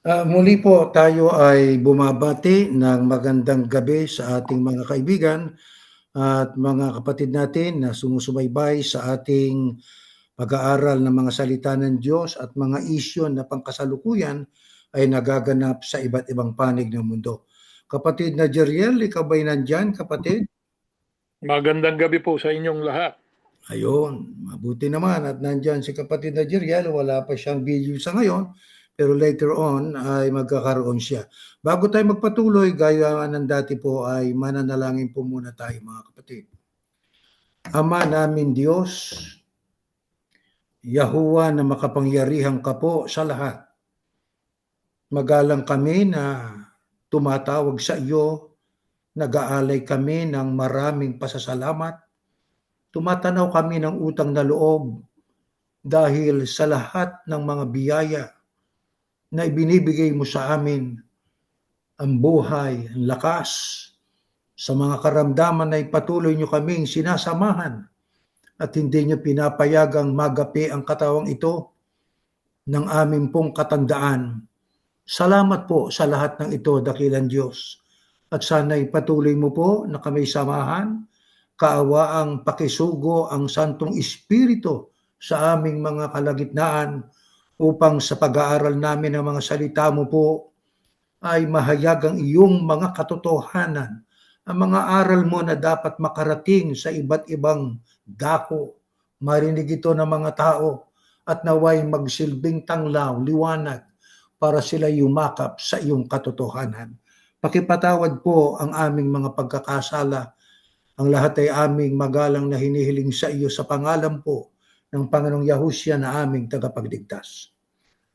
Muli po tayo ay bumabati ng magandang gabi sa ating mga kaibigan at mga kapatid natin na sumusubaybay sa ating pag-aaral ng mga salita ng Diyos at mga isyu na pangkasalukuyan ay nagaganap sa iba't ibang panig ng mundo. Kapatid na Jeriel, ikaw ba'y nandyan, kapatid? Magandang gabi po sa inyong lahat. Ayun, mabuti naman at nandyan si kapatid na Jeriel, wala pa siyang video sa ngayon, pero later on ay magkakaroon siya. Bago tayo magpatuloy, gaya ng dati po ay mananalangin po muna tayo mga kapatid. Ama namin Diyos, Yahuwa na makapangyarihang ka po sa lahat. Magalang kami na tumatawag sa iyo, nag-aalay kami ng maraming pasasalamat, tumatanaw kami ng utang na loob dahil sa lahat ng mga biyaya na ibinibigay mo sa amin, ang buhay, ang lakas, sa mga karamdaman ay patuloy nyo kaming sinasamahan at hindi nyo pinapayagang magapi ang katawang ito ng aming pong katandaan. Salamat po sa lahat ng ito, dakilang Diyos. At sana'y patuloy mo po na kami samahan, kaawaang pakisugo ang Santong Espiritu sa aming mga kalagitnaan upang sa pag-aaral namin ng mga salita mo po ay mahayag ang iyong mga katotohanan, ang mga aral mo na dapat makarating sa iba't ibang dako, marinig ito ng mga tao at naway magsilbing tanglaw, liwanag para sila yumakap sa iyong katotohanan. Pakipatawad po ang aming mga pagkakasala. Ang lahat ay aming magalang na hinihiling sa iyo sa pangalan po ng Panginoong Yahushua na aming tagapagligtas.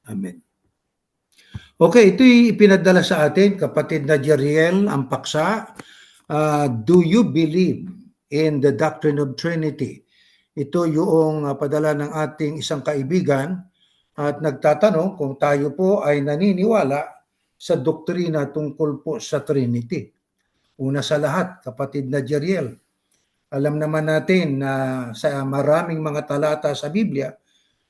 Amen. Okay, ito'y ipinadala sa atin, kapatid na Jeriel, ang paksa. Do you believe in the doctrine of Trinity? Ito yung padala ng ating isang kaibigan at nagtatanong kung tayo po ay naniniwala sa doktrina tungkol po sa Trinity. Una sa lahat, kapatid na Jeriel, alam naman natin na sa maraming mga talata sa Biblia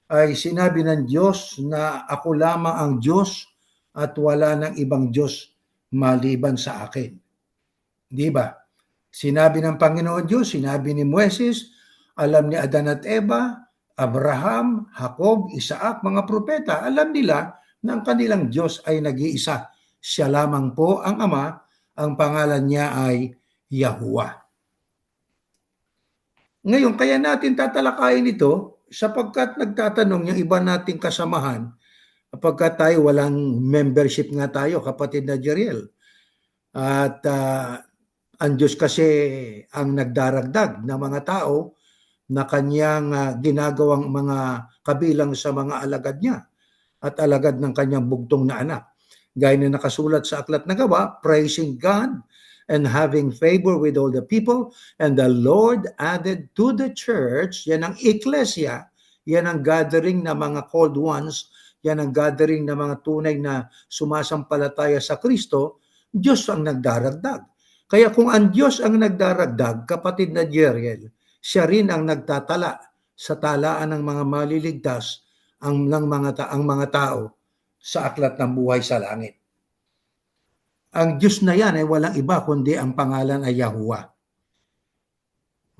ay sinabi ng Diyos na ako lamang ang Diyos at wala ng ibang Diyos maliban sa akin. Di ba? Sinabi ng Panginoon Diyos, sinabi ni Moises, alam ni Adan at Eva, Abraham, Jacob, Isaac, mga propeta, alam nila na ang kanilang Diyos ay nag-iisa. Siya lamang po ang Ama, ang pangalan niya ay Yahuwah. Ngayon, kaya natin tatalakayin ito sapagkat nagtatanong yung iba nating kasamahan, kapag tayo walang membership nga tayo, kapatid na Jeriel. At ang Diyos kasi ang nagdaragdag ng mga tao na kanyang ginagawang mga kabilang sa mga alagad niya at alagad ng kanyang bugtong na anak. Gaya na nakasulat sa Aklat na Gawa, praising God and having favor with all the people, and the Lord added to the church, yan ang ecclesia, yan ang gathering ng mga called ones, yan ang gathering ng mga tunay na sumasampalataya sa Kristo, Diyos ang nagdaragdag. Kaya kung ang Diyos ang nagdaragdag, kapatid na Jeriel, siya rin ang nagtatala sa talaan ng mga maliligtas ang mga tao sa aklat ng buhay sa langit. Ang Diyos na yan ay walang iba kundi ang pangalan ay Yahuwah.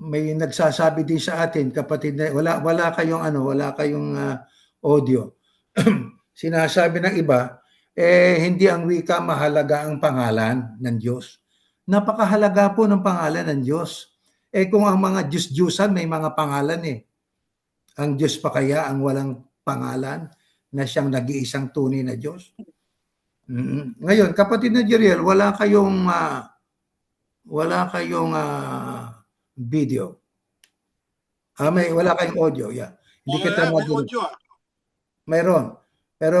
May nagsasabi din sa atin, kapatid na wala kayong audio. Sinasabi ng iba, hindi ang wika mahalaga ang pangalan ng Diyos. Napakahalaga po ng pangalan ng Diyos. Kung ang mga Diyos-Diyusan may mga pangalan ang Diyos pa kaya ang walang pangalan na siyang nag-iisang tunay na Diyos? Ngayon, kapatid na Jeriel, wala kayong video. Wala kayong audio, yeah. Hindi kita may audio. Mayroon. Pero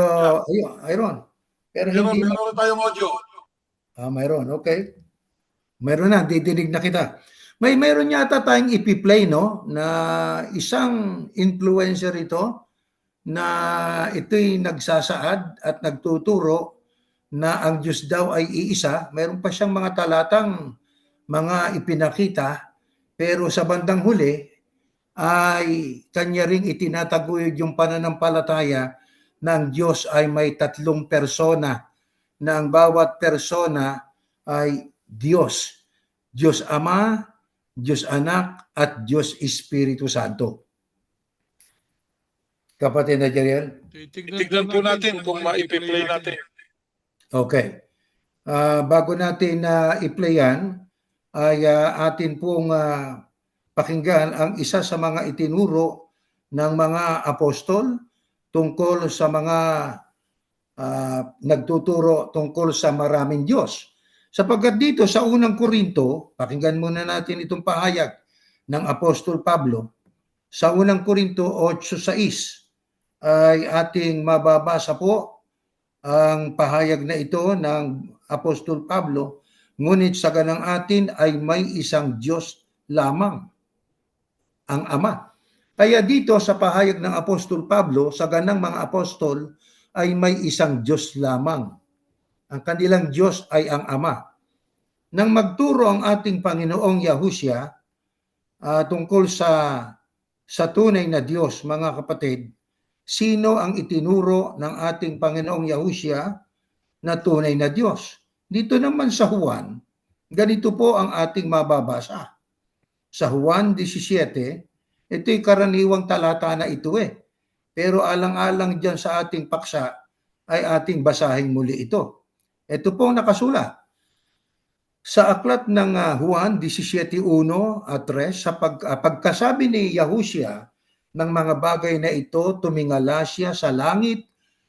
ayun. Pero hindi meron tayong audio. Mayroon, okay. Mayroon na, didinig na kita. Mayroon yata tayong ipi-play, no, na isang influencer ito na ito'y nagsasaad at nagtuturo na ang Diyos daw ay iisa. Mayroon pa siyang mga talatang mga ipinakita, pero sa bandang huli ay kanya ring itinataguyod yung pananampalataya na ang Diyos ay may tatlong persona, na ang bawat persona ay Diyos. Diyos Ama, Diyos Anak, at Diyos Espiritu Santo. Kapatid na Jeriel? Tignan po natin kung maipi-play natin. Okay. Bago natin i-play yan, ay atin pong pakinggan ang isa sa mga itinuro ng mga apostol tungkol sa mga nagtuturo tungkol sa maraming Diyos. Sapagkat dito sa unang Korinto, pakinggan muna natin itong pahayag ng Apostol Pablo. Sa unang Korinto 8:6 ay ating mababasa po ang pahayag na ito ng Apostol Pablo, ngunit sa ganang atin ay may isang Diyos lamang, ang Ama. Kaya dito sa pahayag ng Apostol Pablo, sa ganang mga apostol ay may isang Diyos lamang. Ang kanilang Diyos ay ang Ama. Nang magturo ang ating Panginoong Yahushua tungkol sa tunay na Diyos, mga kapatid, sino ang itinuro ng ating Panginoong Yahushua na tunay na Diyos? Dito naman sa Juan, ganito po ang ating mababasa. Sa Juan 17, ito'y karaniwang talata na ito Pero alang-alang dyan sa ating paksa ay ating basahin muli ito. Ito pong nakasulat. Sa aklat ng Juan 17:1 at 3, sa pagkasabi ni Yahushua ng mga bagay na ito, tumingala siya sa langit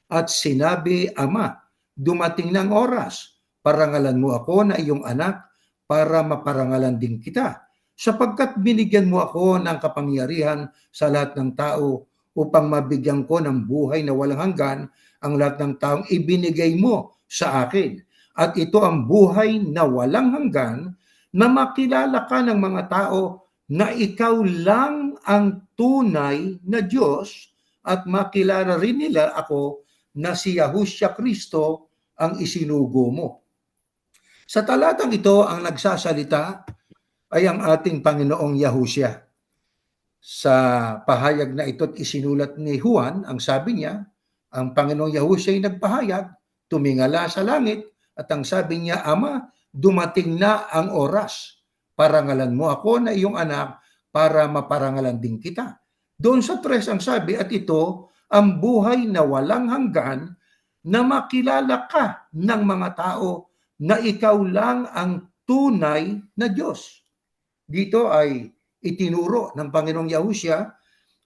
at sinabi, Ama, dumating ng oras, parangalan mo ako na iyong anak para maparangalan din kita. Sapagkat binigyan mo ako ng kapangyarihan sa lahat ng tao upang mabigyan ko ng buhay na walang hanggan ang lahat ng taong ibinigay mo sa akin. At ito ang buhay na walang hanggan, na makilala ka ng mga tao na ikaw lang ang tunay na Diyos at makilala rin nila ako na si Yahushua Kristo ang isinugo mo. Sa talatang ito, ang nagsasalita ay ang ating Panginoong Yahushua. Sa pahayag na ito't isinulat ni Juan, ang sabi niya, ang Panginoong Yahushua ay nagpahayag, tumingala sa langit, at ang sabi niya, Ama, dumating na ang oras. Parangalan mo ako na iyong anak para maparangalan din kita. Doon sa 3 ang sabi, at ito ang buhay na walang hanggan, na makilala ka ng mga tao na ikaw lang ang tunay na Diyos. Dito ay itinuro ng Panginoong Yahushua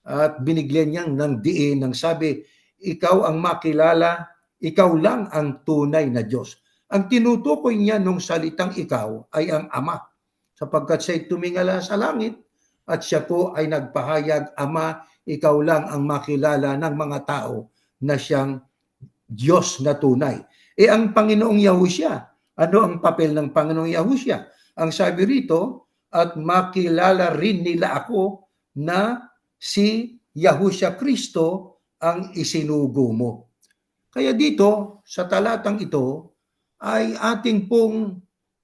at binigyan niya ng diin ng sabi, ikaw ang makilala, ikaw lang ang tunay na Diyos. Ang tinutukoy niya nung salitang ikaw ay ang Ama, sapagkat siya'y tumingala sa langit at siya po ay nagpahayag, Ama, ikaw lang ang makilala ng mga tao na siyang Diyos na tunay. Ang Panginoong Yahushua, ano ang papel ng Panginoong Yahushua? Ang sabi rito, at makilala rin nila ako na si Yahushua Kristo ang isinugo mo. Kaya dito, sa talatang ito, ay ating pong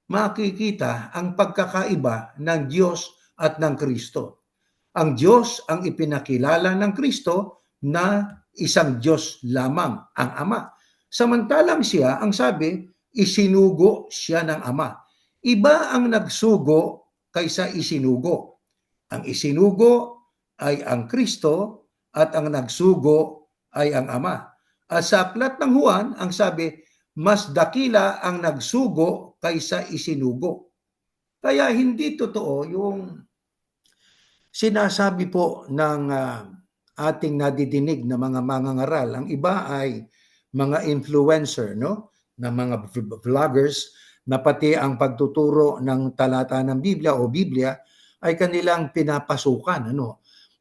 makikita ang pagkakaiba ng Diyos at ng Kristo. Ang Diyos ang ipinakilala ng Kristo na isang Diyos lamang, ang Ama. Samantalang siya, ang sabi, isinugo siya ng Ama. Iba ang nagsugo kaysa isinugo. Ang isinugo ay ang Kristo at ang nagsugo ay ang Ama. At sa aklat ng Juan, ang sabi, mas dakila ang nagsugo kaysa isinugo. Kaya hindi totoo yung sinasabi po ng ating nadidinig na mga mangangaral. Ang iba ay mga influencer, no? Na mga vloggers na pati ang pagtuturo ng talata ng Biblia o Biblia ay kanilang pinapasukan.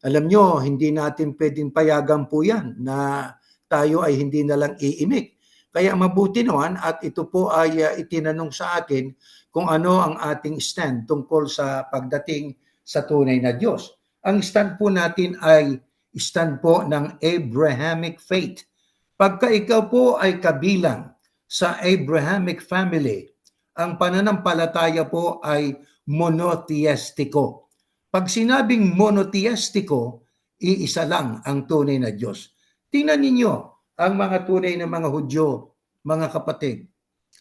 Alam nyo, hindi natin pwedeng payagan po yan na tayo ay hindi na lang iimik. Kaya mabuti naman at ito po ay itinanong sa atin kung ano ang ating stand tungkol sa pagdating sa tunay na Diyos. Ang stand po natin ay stand po ng Abrahamic faith. Pagka ikaw po ay kabilang sa Abrahamic family, ang pananampalataya po ay monotheistiko. Pag sinabing monotheistiko, iisa lang ang tunay na Diyos. Tingnan ninyo, ang mga tunay na mga Hudyo, mga kapatid.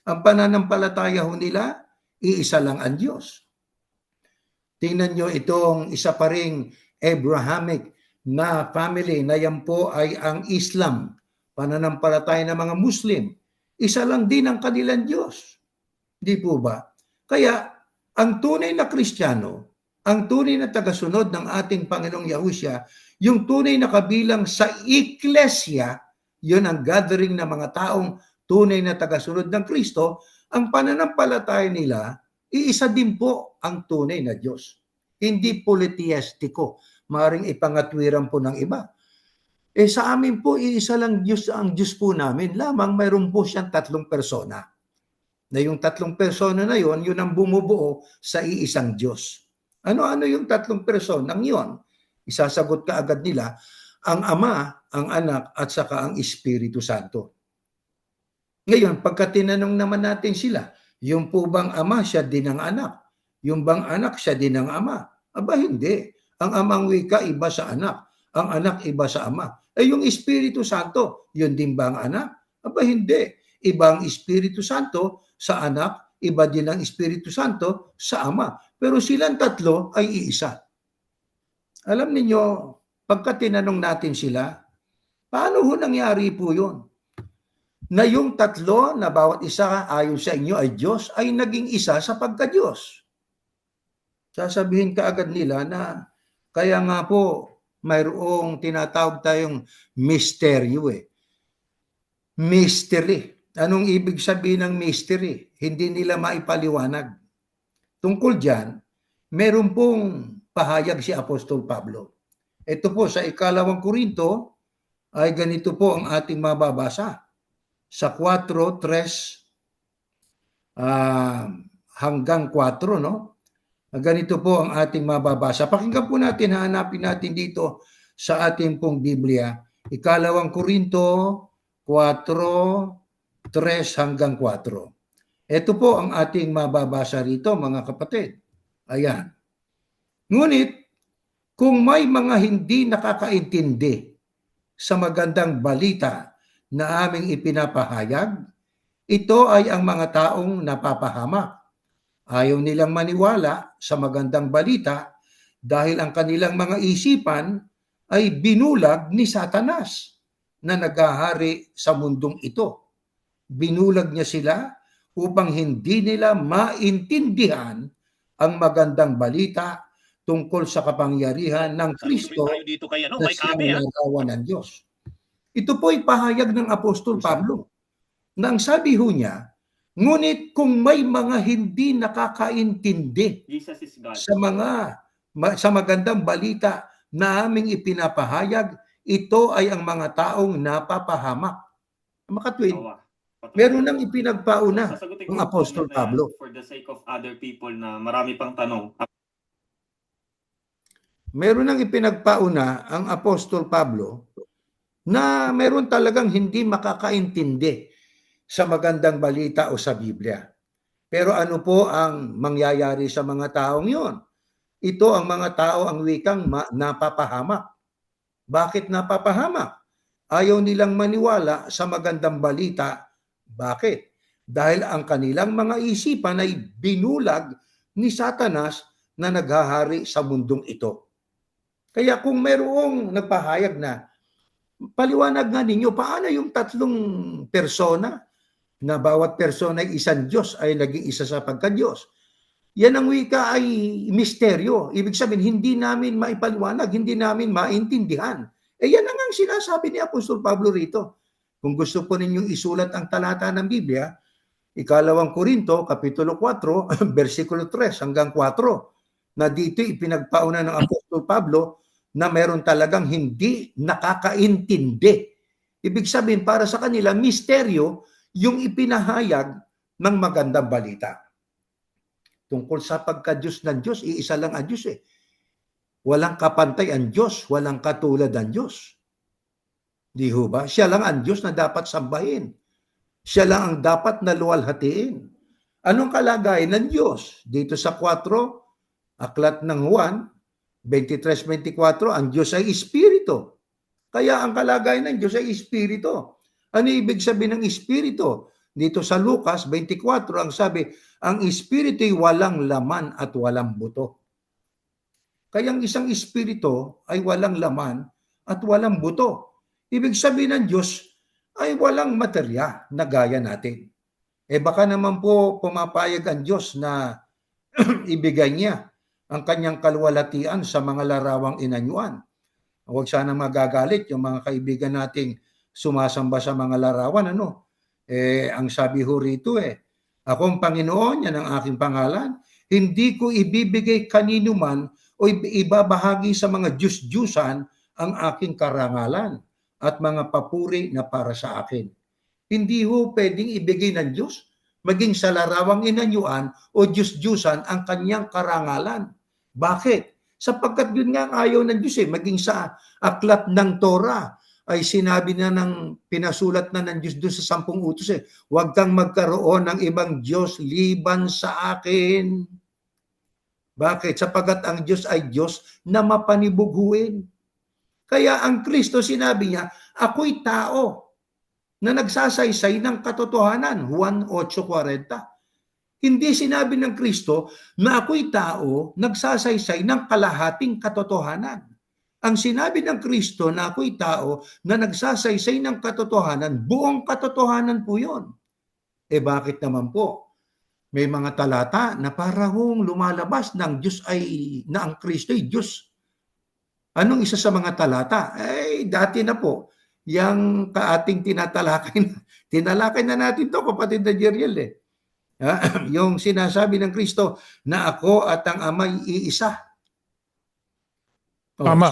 Ang pananampalataya ho nila, iisa lang ang Diyos. Tingnan nyo itong isa pa ring Abrahamic na family na yan po ay ang Islam, pananampalataya ng mga Muslim. Isa lang din ang kanilang Diyos. Di po ba? Kaya ang tunay na Kristiyano, ang tunay na tagasunod ng ating Panginoong Yahushua, yung tunay na kabilang sa Iglesia, yun ang gathering ng mga taong tunay na tagasunod ng Kristo, ang pananampalataya nila, iisa din po ang tunay na Diyos. Hindi politeistiko, maaaring ipangatwiran po ng iba. Sa amin po, iisa lang Diyos ang Diyos po namin. Lamang mayroon po siyang 3 persona. Na yung 3 persona na yon, yun ang bumubuo sa iisang Diyos. Ano-ano yung 3 personang yon? Isasagot ka agad nila, ang Ama, ang Anak, at saka ang Espiritu Santo. Ngayon, pagka tinanong naman natin sila, yung po bang Ama, siya din ang Anak? Yung bang Anak, siya din ang Ama? Aba, hindi. Ang Amang wika, iba sa Anak. Ang Anak, iba sa Ama. Yung Espiritu Santo, yun din ba ang Anak? Aba, hindi. Iba ang Espiritu Santo sa Anak, iba din ang Espiritu Santo sa Ama. Pero silang 3 ay iisa. Alam niyo, pagka tinanong natin sila, paano ho nangyari po yun? Na yung 3 na bawat isa ayon sa inyo ay Diyos, ay naging isa sa pagka-Diyos. Sasabihin ka agad nila na kaya nga po mayroong tinatawag tayong misteryo Mystery. Anong ibig sabihin ng mystery? Hindi nila maipaliwanag. Tungkol dyan, meron pong pahayag si Apostol Pablo. Ito po sa 2 Korinto ay ganito po ang ating mababasa. Sa 4:3 hanggang 4, no? Ganito po ang ating mababasa. Pakinggan po natin, hanapin natin dito sa ating pong Biblia. 2 Korinto 4:3 hanggang 4. Ito po ang ating mababasa rito, mga kapatid. Ayan. Ngunit, kung may mga hindi nakakaintindi sa magandang balita na aming ipinapahayag, ito ay ang mga taong napapahamak. Ayaw nilang maniwala sa magandang balita dahil ang kanilang mga isipan ay binulag ni Satanas na naghahari sa mundong ito. Binulag niya sila upang hindi nila maintindihan ang magandang balita tungkol sa kapangyarihan ng Kristo na siyang larawan ng Diyos. Ito po ay pahayag ng Apostol Pablo. Nang sabi ho niya, ngunit kung may mga hindi nakakaintindi sa magandang balita na aming ipinapahayag, ito ay ang mga taong napapahamak. Makatwid, meron nang ipinagpauna ng Apostol Pablo. For the sake of other people na marami pang tanong. Meron nang ipinagpauna ang Apostol Pablo na meron talagang hindi makakaintindi sa magandang balita o sa Biblia. Pero ano po ang mangyayari sa mga taong yon? Ito ang mga tao ang wikang napapahamak. Bakit napapahamak? Ayaw nilang maniwala sa magandang balita. Bakit? Dahil ang kanilang mga isipan ay binulag ni Satanas na naghahari sa mundong ito. Kaya kung mayroong nagpahayag na, paliwanag nga ninyo, paano yung 3 persona na bawat persona ay isang Diyos ay naging isa sa pagka-Diyos? Yan ang wika ay misteryo. Ibig sabihin, hindi namin maipaliwanag, hindi namin maintindihan. Yan ang sinasabi ni Apostol Pablo rito. Kung gusto po ninyong isulat ang talata ng Biblia, 2 Korinto, Kapitulo 4, versikulo 3 hanggang 4, na dito ipinagpauna ng Apostol Pablo na meron talagang hindi nakakaintindi. Ibig sabihin, para sa kanila, misteryo yung ipinahayag ng magandang balita. Tungkol sa pagka-Diyos ng Diyos, iisa lang ang Diyos . Walang kapantay ang Diyos, walang katulad ang Diyos. Di ho ba? Siya lang ang Diyos na dapat sambahin. Siya lang ang dapat na luwalhatiin. Anong kalagayan ng Diyos? Dito sa 4, aklat ng Juan, 23-24, ang Diyos ay Espiritu. Kaya ang kalagayan ng Diyos ay Espiritu. Ano ibig sabihin ng espiritu? Dito sa Lucas 24, ang sabi, ang espiritu'y walang laman at walang buto. Kaya ang isang espiritu ay walang laman at walang buto. Ibig sabihin ng Diyos ay walang materya na gaya natin. Baka naman po pumapayag ang Diyos na ibigay niya ang kanyang kaluwalhatian sa mga larawang inanyuan. Huwag sana magagalit yung mga kaibigan nating sumasamba sa mga larawan. Ang sabi ho rito akong Panginoon, yan ang aking pangalan, hindi ko ibibigay kanino man o ibabahagi sa mga Diyos-Diyusan ang aking karangalan at mga papuri na para sa akin. Hindi ho pwedeng ibigay ng Diyos, maging sa larawang inanyuan o Diyos-Diyusan ang kanyang karangalan. Bakit? Sapagkat yun nga ang ayaw ng Diyos maging sa aklat ng Torah ay sinabi na pinasulat na ng Diyos doon sa 10 utos huwag kang magkaroon ng ibang Diyos liban sa akin. Bakit? Sapagkat ang Diyos ay Diyos na mapanibuguin. Kaya ang Kristo sinabi niya, ako'y tao na nagsasaysay ng katotohanan. Juan 8:40. Hindi sinabi ng Kristo na ako'y tao nagsasaysay ng kalahating katotohanan. Ang sinabi ng Kristo na ako'y tao na nagsasaysay ng katotohanan, buong katotohanan po yun. Bakit naman po? May mga talata na parang lumalabas ng Diyos na ang Kristo ay Diyos. Anong isa sa mga talata? Dati na po. Yang kaating tinalakay na natin to, kapatid na Jeriel yung sinasabi ng Kristo na ako at ang Ama'y iisa. Tama.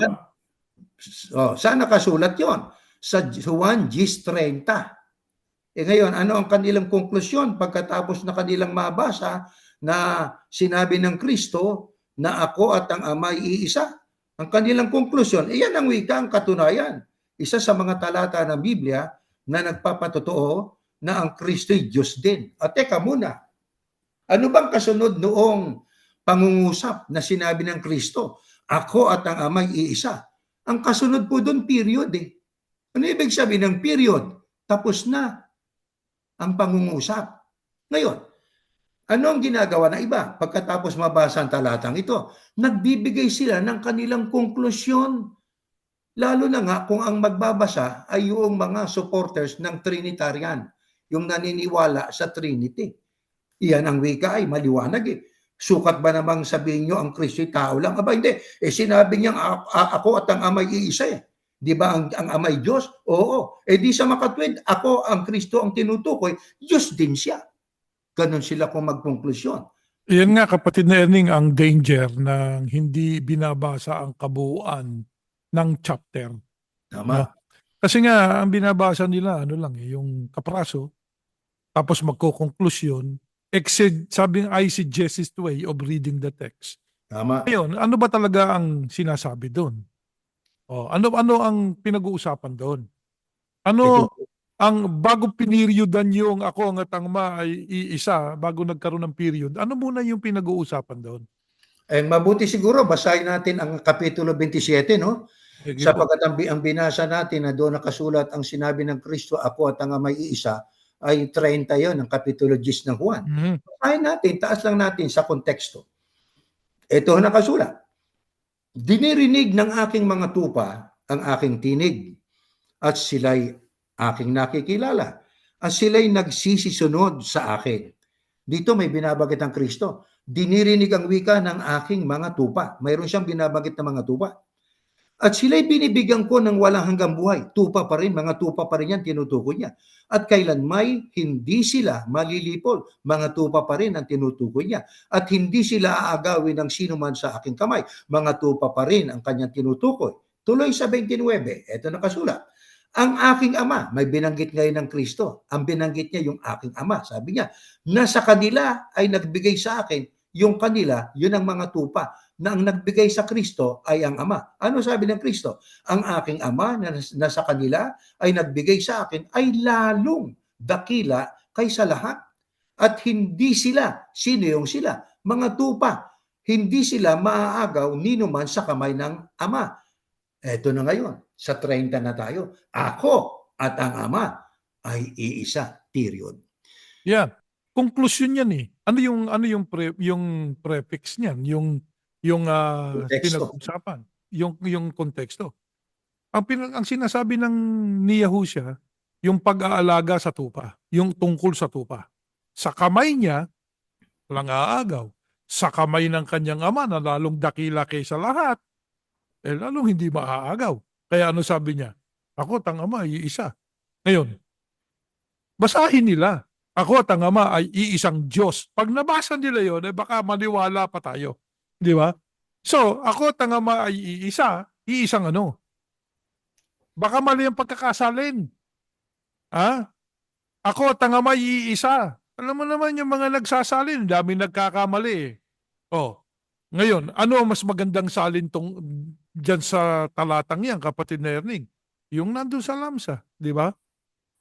Saan nakasulat yon? Sa Juan 10:30. Ngayon, ano ang kanilang konklusyon pagkatapos na kanilang mabasa na sinabi ng Kristo na ako at ang Ama'y iisa? Ang kanilang konklusyon, yan ang wika, ang katunayan. Isa sa mga talata ng Biblia na nagpapatotoo na ang Kristo'y Diyos din. At teka muna, ano bang kasunod noong pangungusap na sinabi ng Kristo? Ako at ang Ama'y iisa. Ang kasunod po doon, period Ano ibig sabihin ng period? Tapos na ang pangungusap. Ngayon, ano ang ginagawa ng iba? Pagkatapos mabasa ang talatang ito, nagbibigay sila ng kanilang konklusyon. Lalo na nga kung ang magbabasa ay yung mga supporters ng Trinitarian, yung naniniwala sa Trinity. Iyan ang wika ay maliwanag Sukat ba namang sabihin nyo ang Kristo'y tao lang? Aba, hindi. Sinabi niyang ako at ang Ama'y iisa Di ba ang Ama'y Diyos? Oo. Di sa makatwid, ako ang Kristo ang tinutukoy, Diyos din siya. Ganon sila kung magkonklusyon. Yan nga, kapatid na Erning, ang danger ng hindi binabasa ang kabuuan ng chapter. Tama. No? Kasi nga, ang binabasa nila, yung kapraso, tapos magkukonklusyon, sabi ng eisegesist way of reading the text. Tama. Ngayon, ano ba talaga ang sinasabi doon? Ano ang pinag-uusapan doon? Ano ang bago piniryodan yung ako ang atangma ay iisa, bago nagkaroon ng period, ano muna yung pinag-uusapan doon? Mabuti siguro basahin natin ang Kapitulo 27, no? Sige Sapagkat ang binasa natin na doon nakasulat ang sinabi ng Kristo, ako at ang Ama'y iisa, ay 30 yon ng Kapitulo 10 ng Juan. Basahin natin, taas lang natin sa konteksto. Ito nakasulat. Dinirinig ng aking mga tupa ang aking tinig at sila'y aking nakikilala at sila'y nagsisisunod sa akin. Dito may binabanggit ang Kristo. Dinirinig ang wika ng aking mga tupa. Mayroon siyang binabanggit ng mga tupa. At sila'y binibigyan ko ng walang hanggang buhay. Tupa pa rin, mga tupa pa rin yan, tinutukoy niya. At kailanmay hindi sila malilipol. Mga tupa pa rin ang tinutukoy niya. At hindi sila aagawin ng sino man sa aking kamay. Mga tupa pa rin ang kanyang tinutukoy. Tuloy sa 29, ito nakasulat. Ang aking Ama, may binanggit ngayon ng Kristo. Ang binanggit niya yung aking Ama. Sabi niya, na sa kanila ay nagbigay sa akin, yung kanila, yun ang mga tupa, na ang nagbigay sa Kristo ay ang Ama. Ano sabi ng Kristo? Ang aking Ama na sa kanila ay nagbigay sa akin ay lalong dakila kaysa lahat. At hindi sila, sino yung sila? Mga tupa. Hindi sila maaagaw ninuman sa kamay ng Ama. Eto na ngayon, sa 30 na tayo. Ako at ang Ama ay iisa. Period. Yan. Konklusyon yan eh. Yung prefix niyan, yung Konteksto. pinag-usapan, yung konteksto. Ang sinasabi ng ni Yahusha, yung pag-aalaga sa tupa, yung tungkol sa tupa. Sa kamay niya, walang aagaw. Sa kamay ng kanyang ama na lalong dakila kaysa lahat, lalong hindi maaagaw. Kaya ano sabi niya? Ako, tang ama, iisa. Ngayon, basahin nila. Ako at ang Ama ay iisang Diyos. Pag nabasa nila yon, baka maniwala pa tayo. Di ba? So, ako at ang Ama ay iisang ano? Baka mali ang pagkakasalin. Ha? Ako at ang Ama ay iisa. Alam mo naman yung mga nagsasalin, dami nagkakamali eh. Oh. Ngayon, ano ang mas magandang salin dyan sa talatang yan, kapatid na Erning? Yung nandun sa lamsa, di ba?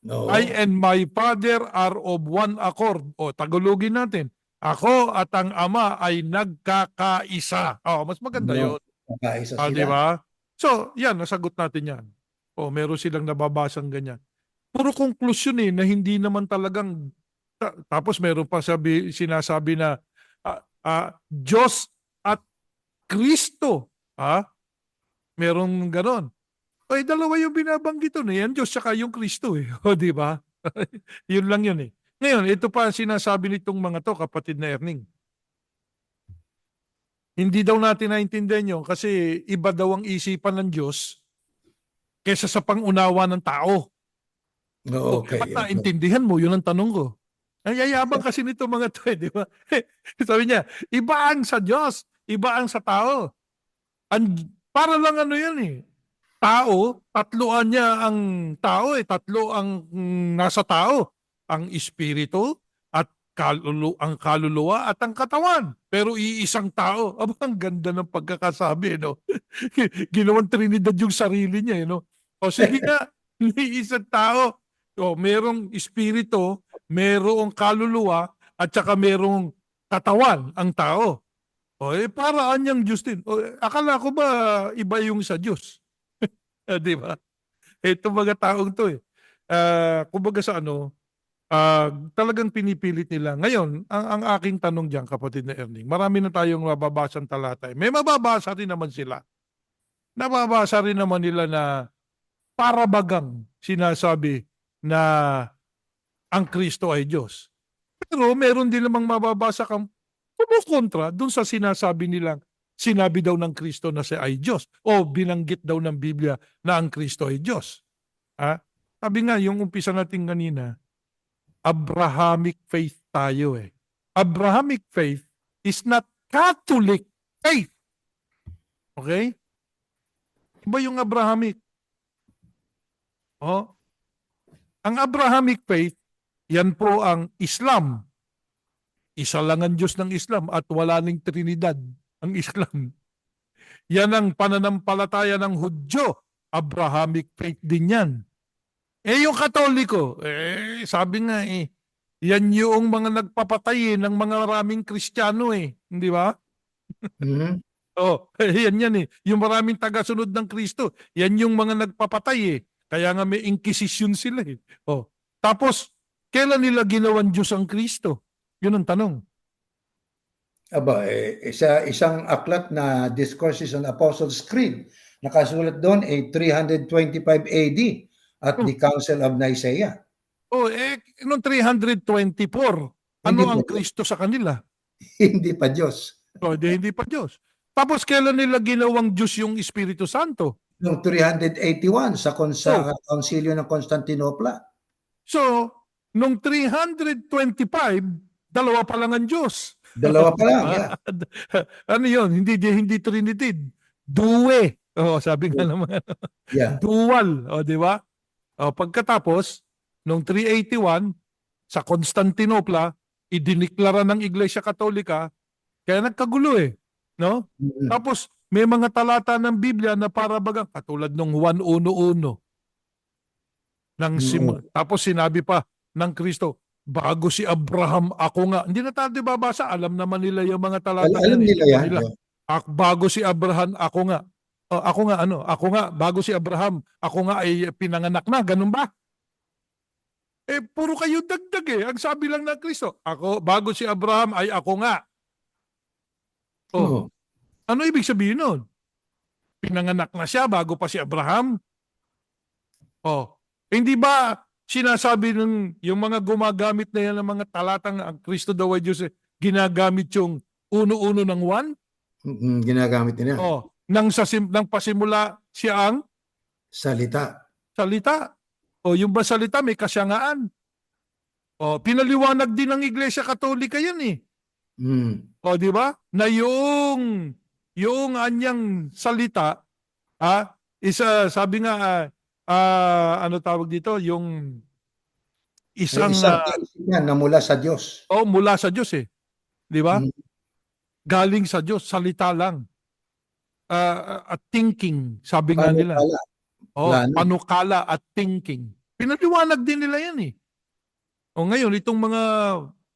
Oo. I and my Father are of one accord. O, Tagalogin natin. Ako at ang Ama ay nagkakaisa. Mas maganda No, yun. magkaisa sila. Di ba? So, yan, nasagot natin yan. Meron silang nababasang ganyan. Puro konklusyon na hindi naman talagang, tapos meron pa sinasabi na Diyos at Kristo. Meron ganon. Dalawa yung binabanggit doon yan, Diyos saka yung Kristo eh. Di ba? Yun lang yun eh. Ngayon, ito pa ang sinasabi nitong mga to, kapatid na Erning. Hindi daw natin naintindihan yun kasi iba daw ang isipan ng Diyos kaysa sa pangunawa ng tao. Okay. Ba't naintindihan mo? Yun ang tanong ko. Ang yayabang kasi nito mga to di ba? Sabi niya, iba ang sa Diyos, iba ang sa tao. Para lang ano yan eh. Tao, tatloan niya ang tao tatlo ang nasa tao. Ang espiritu at ang kaluluwa at ang katawan. Pero iisang tao. Ang ganda ng pagkakasabi, no? Ginawang Trinidad yung sarili niya, no? Sige nga, iisang tao. Merong espiritu, merong kaluluwa, at saka merong katawan ang tao. Paraan niyang Diyos din. Akala ko ba iba yung sa Diyos? Di ba? Itong mga taong to kumbaga sa talagang pinipilit nila. Ngayon, ang aking tanong diyan, kapatid na Erning, marami na tayong mababasang talata. May mababasa rin naman sila. Nababasa rin naman nila na para bagang sinasabi na ang Kristo ay Diyos. Pero meron din namang mababasa kang kumukontra dun sa sinasabi nilang sinabi daw ng Kristo na siya ay Diyos o binanggit daw ng Biblia na ang Kristo ay Diyos. Sabi nga, yung umpisa natin kanina, Abrahamic faith tayo eh. Abrahamic faith is not Catholic faith. Okay? Iba yung Abrahamic. Ang Abrahamic faith, yan po ang Islam. Isa lang ang Diyos ng Islam at wala ning Trinidad ang Islam. Yan ang pananampalataya ng Hudyo. Abrahamic faith din yan. Yung Katoliko, sabi nga yan yung mga nagpapatay ng mga maraming Kristiyano Hindi ba? Mm-hmm. Yan Yung maraming tagasunod ng Kristo, yan yung mga nagpapatay Kaya nga may inquisition sila Tapos, kailan nila ginawan Diyos ang Kristo? Yun ang tanong. Isang aklat na Discourses on Apostles' Creed. Nakasulat doon 325 AD at the Council of Nicaea. Noong 324, ano ang Kristo sa kanila? Hindi pa Diyos. Hindi pa Diyos. Tapos kailan nila ginawang Diyos yung Espiritu Santo? Noong 381 sa Konsilyo ng Constantinople. So, noong 325, dalawa pa lang ang Diyos. Dalawa pa lang, yeah. Ano yun? Hindi Trinity. Due. Sabi nga naman. Yeah. Dual. Di ba? Pagkatapos, noong 381, sa Constantinople, idiniklara ng Iglesia Katolika, kaya nagkagulo No? Mm-hmm. Tapos, may mga talata ng Biblia na para bagang katulad nung 1:1. Tapos sinabi pa ng Kristo, bago si Abraham, ako nga. Hindi na tayo babasa. Alam naman nila yung mga talata. Alam nila yan. Bago si Abraham, ako nga. Ako nga, bago si Abraham, ako nga ay pinanganak na. Ganun ba? Puro kayo dagdag eh. Ang sabi lang ng Kristo, ako, bago si Abraham ay ako nga. Oo. Ano ibig sabihin nun? Pinanganak na siya bago pa si Abraham? Hindi ba sinasabi ng yung mga gumagamit na yan ng mga talatang ang Kristo daw ay Diyos, ginagamit yung uno-uno ng 1? Ginagamit nila. Nang pasimula siya ang Salita. salita. Yung ba salita may kasyangaan? Pinaliwanag din ng Iglesia Katolika yan eh. Di ba? Na yung anyang salita, isa, sabi nga, ano tawag dito, yung isang, na mula sa Diyos. mula sa Diyos eh. Di ba? Mm. Galing sa Diyos, salita lang. At thinking, sabi nga nila. Panukala at thinking. Pinaliwanag din nila yan eh. Ngayon, itong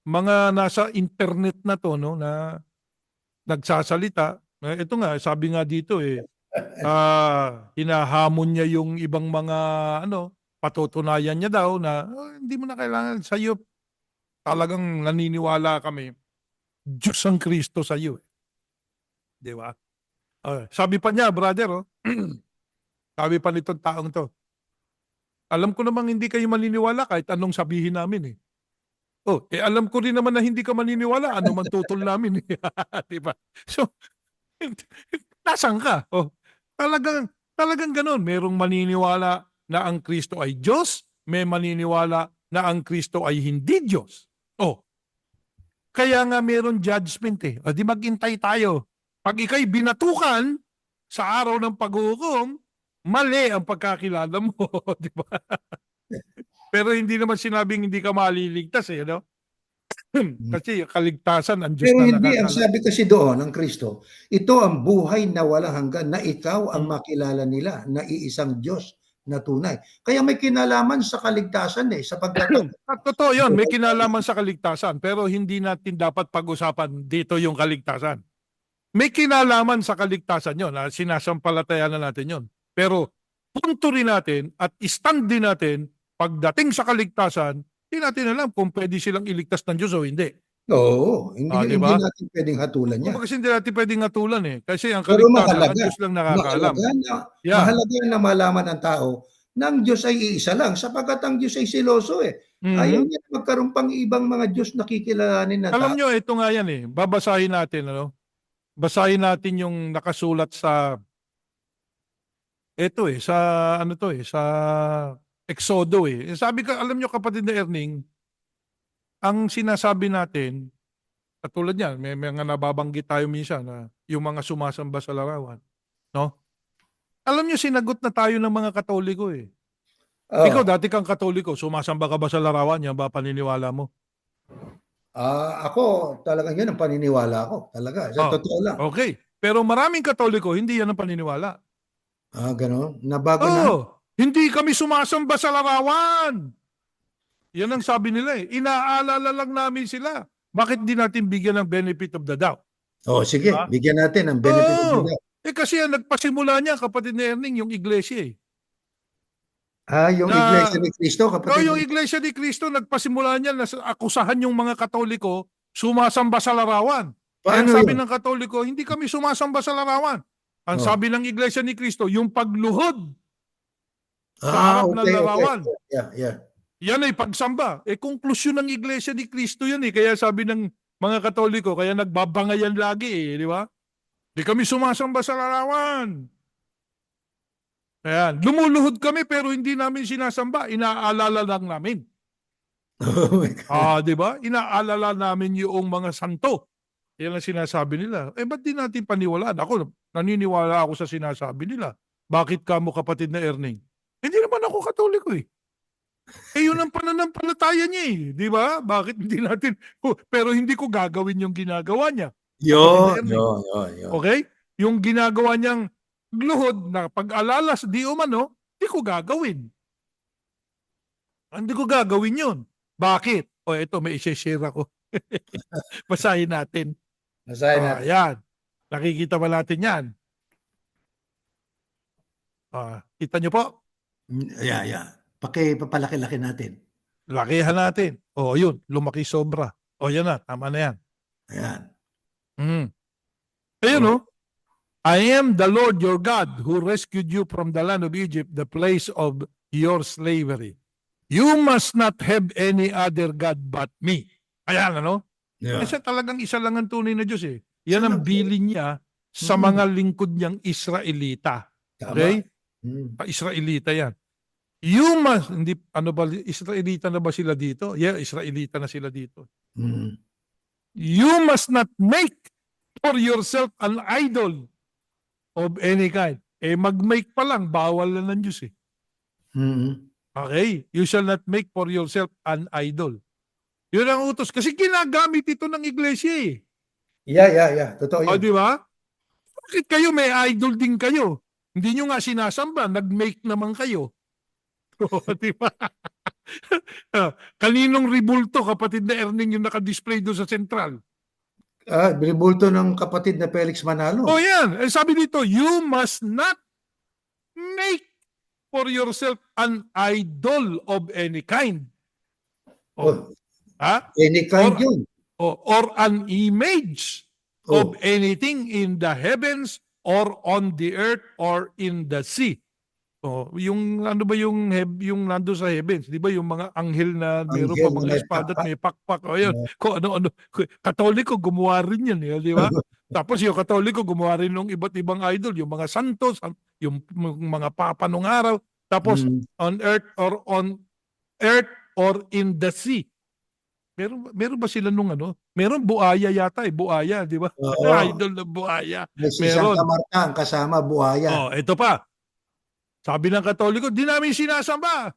mga nasa internet na to, no, na nagsasalita, ito nga, sabi nga dito eh, hinahamon niya yung ibang mga, patutunayan niya daw na, hindi mo na kailangan sa iyo. Talagang naniniwala kami, Diyos ang Kristo sa iyo. Di ba? Sabi pa niya, brother, sabi pa nitong taong to, alam ko namang hindi kayo maniniwala kahit anong sabihin namin eh. Alam ko rin naman na hindi ka maniniwala, ano man tutol namin eh. Diba? So, nasaan ka? Talagang ganun. Merong maniniwala na ang Kristo ay Diyos, may maniniwala na ang Kristo ay hindi Diyos. Kaya nga meron judgment eh. Di maghintay tayo. Pag ikay binatukan sa araw ng paghuhukom, mali ang pagkakilala mo, di ba? Pero hindi naman sinabing hindi ka maliligtas eh, no? Kasi kaligtasan ang Diyos Pero na hindi, ang nakakala. sabi kasi doon ng Kristo, ito ang buhay na walang hanggan, na ikaw ang makilala nila, na iisang Diyos na tunay. Kaya may kinalaman sa kaligtasan eh, sapagkat Totoo yun, may kinalaman sa kaligtasan, pero hindi natin dapat pag-usapan dito yung kaligtasan. May kinalaman sa kaligtasan yun, sinasampalatayan na natin yun. Pero punto rin natin at stand din natin, pagdating sa kaligtasan, hindi natin alam kung pwede silang iligtas ng Diyos o hindi. Oo, hindi diba? natin pwedeng hatulan yan. Kasi hindi natin pwedeng hatulan eh. Kasi ang Pero kaligtasan, ang Diyos lang nakakaalam. Mahalaga na malaman ng tao na ang Diyos ay iisa lang, sapagkat ang Diyos ay siloso eh. Ayaw niya magkaroon pang ibang mga Diyos na kikilalanin na Alam tao. nyo, ito nga yan eh. Babasahin natin, basahin natin yung nakasulat sa sa Exodo eh. Sabi ka, alam nyo kapatid na Erning, ang sinasabi natin, katulad yan, may mga nababanggit tayo minsan na yung mga sumasamba sa larawan. No? Alam nyo, sinagot na tayo ng mga Katoliko eh. Ikaw, dati kang Katoliko, sumasamba ka ba sa larawan? Yan ba paniniwala mo? Ako, talagang yun ang paniniwala ko. Talaga, sa totoo lang. Okay. Pero maraming Katoliko, hindi yan ang paniniwala. Gano'n? Nabago na? Hindi kami sumasamba sa larawan. Yan ang sabi nila eh. Inaalala lang namin sila. Bakit di natin bigyan ng benefit of the doubt? Sige, bigyan natin ng benefit of the doubt. Kasi ang nagpasimula niya, kapatid ni Erning, yung iglesia eh. Yung Iglesia ni Cristo, kapatid? Yung Iglesia ni Cristo, nagpasimula niya na akusahan yung mga Katoliko, sumasamba sa larawan. Kaya sabi ng Katoliko, hindi kami sumasamba sa larawan. Ang sabi ng Iglesia ni Cristo, yung pagluhod sa harap ng larawan. Yeah. Yan ay pagsamba. Konklusyon ng Iglesia ni Cristo yan eh. Kaya sabi ng mga Katoliko, kaya nagbabangayan lagi eh, di ba? Di kami sumasamba sa larawan. Ayan. Lumuluhod kami pero hindi namin sinasamba. Inaalala lang namin. Oh my God. Di ba? Inaalala namin yung mga santo. Yan ang sinasabi nila. Ba't di natin paniwalaan? Ako, naniniwala ako sa sinasabi nila. Bakit ka mo kapatid na Erning? Hindi naman ako Katoliko eh. Yun ang pananampalataya niya eh. Di ba? Bakit hindi natin... Pero hindi ko gagawin yung ginagawa niya. Yun. Okay? Yung ginagawa niyang gluhod na pag-alala sa di umano, hindi ko gagawin. Hindi ko gagawin yun. Bakit? Ito, may i-share ako. Basahin natin. Ayan. Nakikita ba natin yan? Kita nyo po? Yeah. Papalaki-laki natin. Lakihan natin. O, yun, lumaki sobra. O, yan na, tama na yan. Ayan. Mm. Ayun, Oh. no? I am the Lord your God who rescued you from the land of Egypt, the place of your slavery. You must not have any other God but me. Ayan, ano? Yeah. Kasi talagang isa lang ang tunay na Diyos eh. Yan ang Siya lang po. bilin niya sa Mm. mga lingkod niyang Israelita. Tama. Okay? Mm. Israelita yan. You must, hindi, ano ba, Israelita na ba sila dito? Yeah, Israelita na sila dito. Mm. You must not make for yourself an idol of any kind. Eh, mag-make pa lang, bawal na ng Diyos eh. Mm. Okay? You shall not make for yourself an idol. Yun ang utos. Kasi ginagamit ito ng iglesia eh. Yeah. Totoo O, yan. di ba? Bakit kayo may idol din kayo? Hindi nyo nga sinasamba, nag-make naman kayo. O, di ba? Kaninong ribulto, kapatid na Erning, yung naka-display doon sa sentral? Binibulto ng kapatid na Felix Manalo. O yan, eh, sabi dito, you must not make for yourself an idol of any kind. Oh, Ha? any kind Or- yun. Or an image Oh. of anything in the heavens or on the earth or in the sea. Oh, yung ano ba yung yung nando sa heavens, 'di ba yung mga anghel na meron Anghel pa na mga may espada at pakpak. may pakpak. O yun, Yeah. kung ano-ano. Katoliko gumawa rin yan, di ba? Tapos yung Katoliko gumawa rin ng iba't ibang idol, yung mga santos, yung mga papa nung araw. Tapos Mm. on earth or in the sea. Meron ba sila nung ano? Meron buaya yata eh, buaya, di ba? Oo. Idol na buaya. May si Meron. Santa Marta ang kasama, buhaya. Oh, ito pa. Sabi ng Katoliko, di namin sinasamba.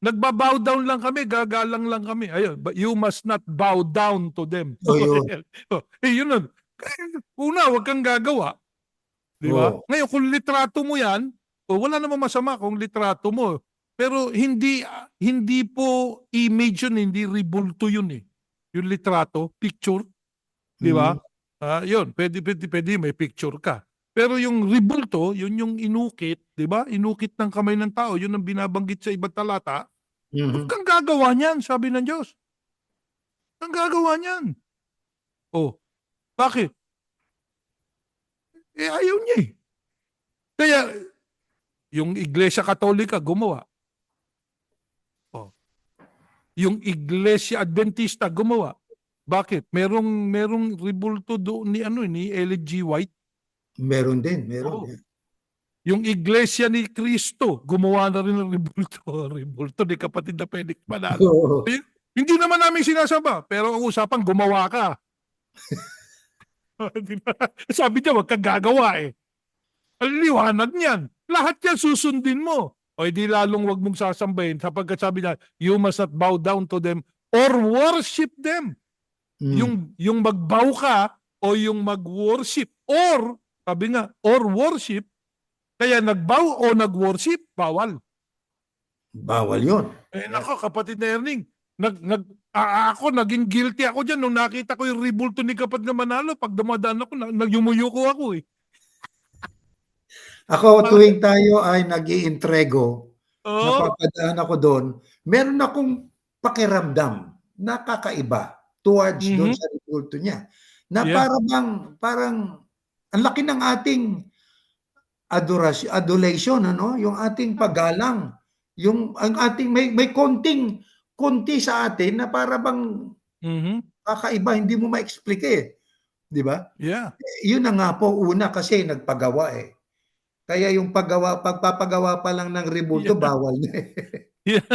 Nagba-bow down lang kami, gagalang lang kami. Ayun, but you must not bow down to them. Oh, yun. Yun nun. Una, huwag kang gagawa. Di ba? Oo. Ngayon, kung litrato mo yan, wala namang masama kung litrato mo. Pero hindi po image yun, hindi ribulto yun eh. Yung litrato, picture, di ba? Yun, pwede may picture ka. Pero yung ribulto, yun yung inukit, di ba? Inukit ng kamay ng tao, yun ang binabanggit sa ibang talata. Huwag kang gagawa niyan, sabi ng Diyos. Huwag kang gagawa niyan. Oh, bakit? Eh, ayaw niya eh. Kaya, yung Iglesia Katolika gumawa. Oh. Yung Iglesia Adventista gumawa. Bakit? Merong ribulto doon ni Ellen G. White. Meron din, meron. Oh. Yung Iglesia ni Cristo, gumawa na rin ng ribulto. Ribulto ni kapatid na Felix Manalo. Oo. Hindi naman namin sinasamba, pero ang usapan, gumawa ka. Sabi niya, wag kang gagawa eh. Ang liwanag niyan. Lahat yan susundin mo. O di lalong wag mong sasambahin sapagkat sabi niya, you must not bow down to them or worship them. Yung magbow ka o yung mag-worship or, sabi nga, or worship, kaya nagbow o nag-worship, bawal. Bawal yun. Eh nako, kapatid na Erning, ako, naging guilty ako dyan nung nakita ko yung ribulto ni kapatid na Manalo. Pag dumadaan ako, nagyumuyuko ako eh. Ako, tuwing tayo ay nag-iintrego, Oo. napapadaan ako doon, meron akong pakiramdam na kakaiba towards doon sa ribulto niya. Na Yeah. parang ang laki ng ating adulation, ano? Yung ating paggalang. Ang ating may konti sa atin na para bang kakaiba, hindi mo ma-explain eh. Di ba? Yeah. Yun na nga po, una kasi nagpagawa eh. Kaya yung pagpapagawa pa lang ng ribulto, Yeah. bawal na eh. Yeah.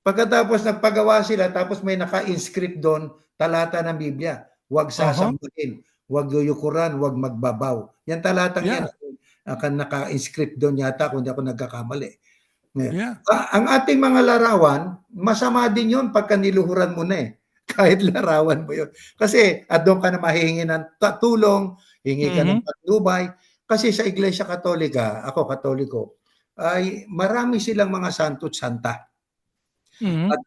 Pagkatapos nagpagawa sila, tapos may naka-inscript doon, talata ng Biblia, huwag sasambahin, huwag yuyukuran, huwag magbabaw. Yan talatang yan, naka-inscript doon yata kung hindi ako nagkakamali. Yeah. Ang ating mga larawan, masama din yun pagka niluhuran mo na eh. Kahit larawan mo yun. Kasi doon ka na mahihingi ng tulong, hingi ka ng patnubay. Kasi sa Iglesia Katolika, ako Katoliko, ay marami silang mga santo at santa. At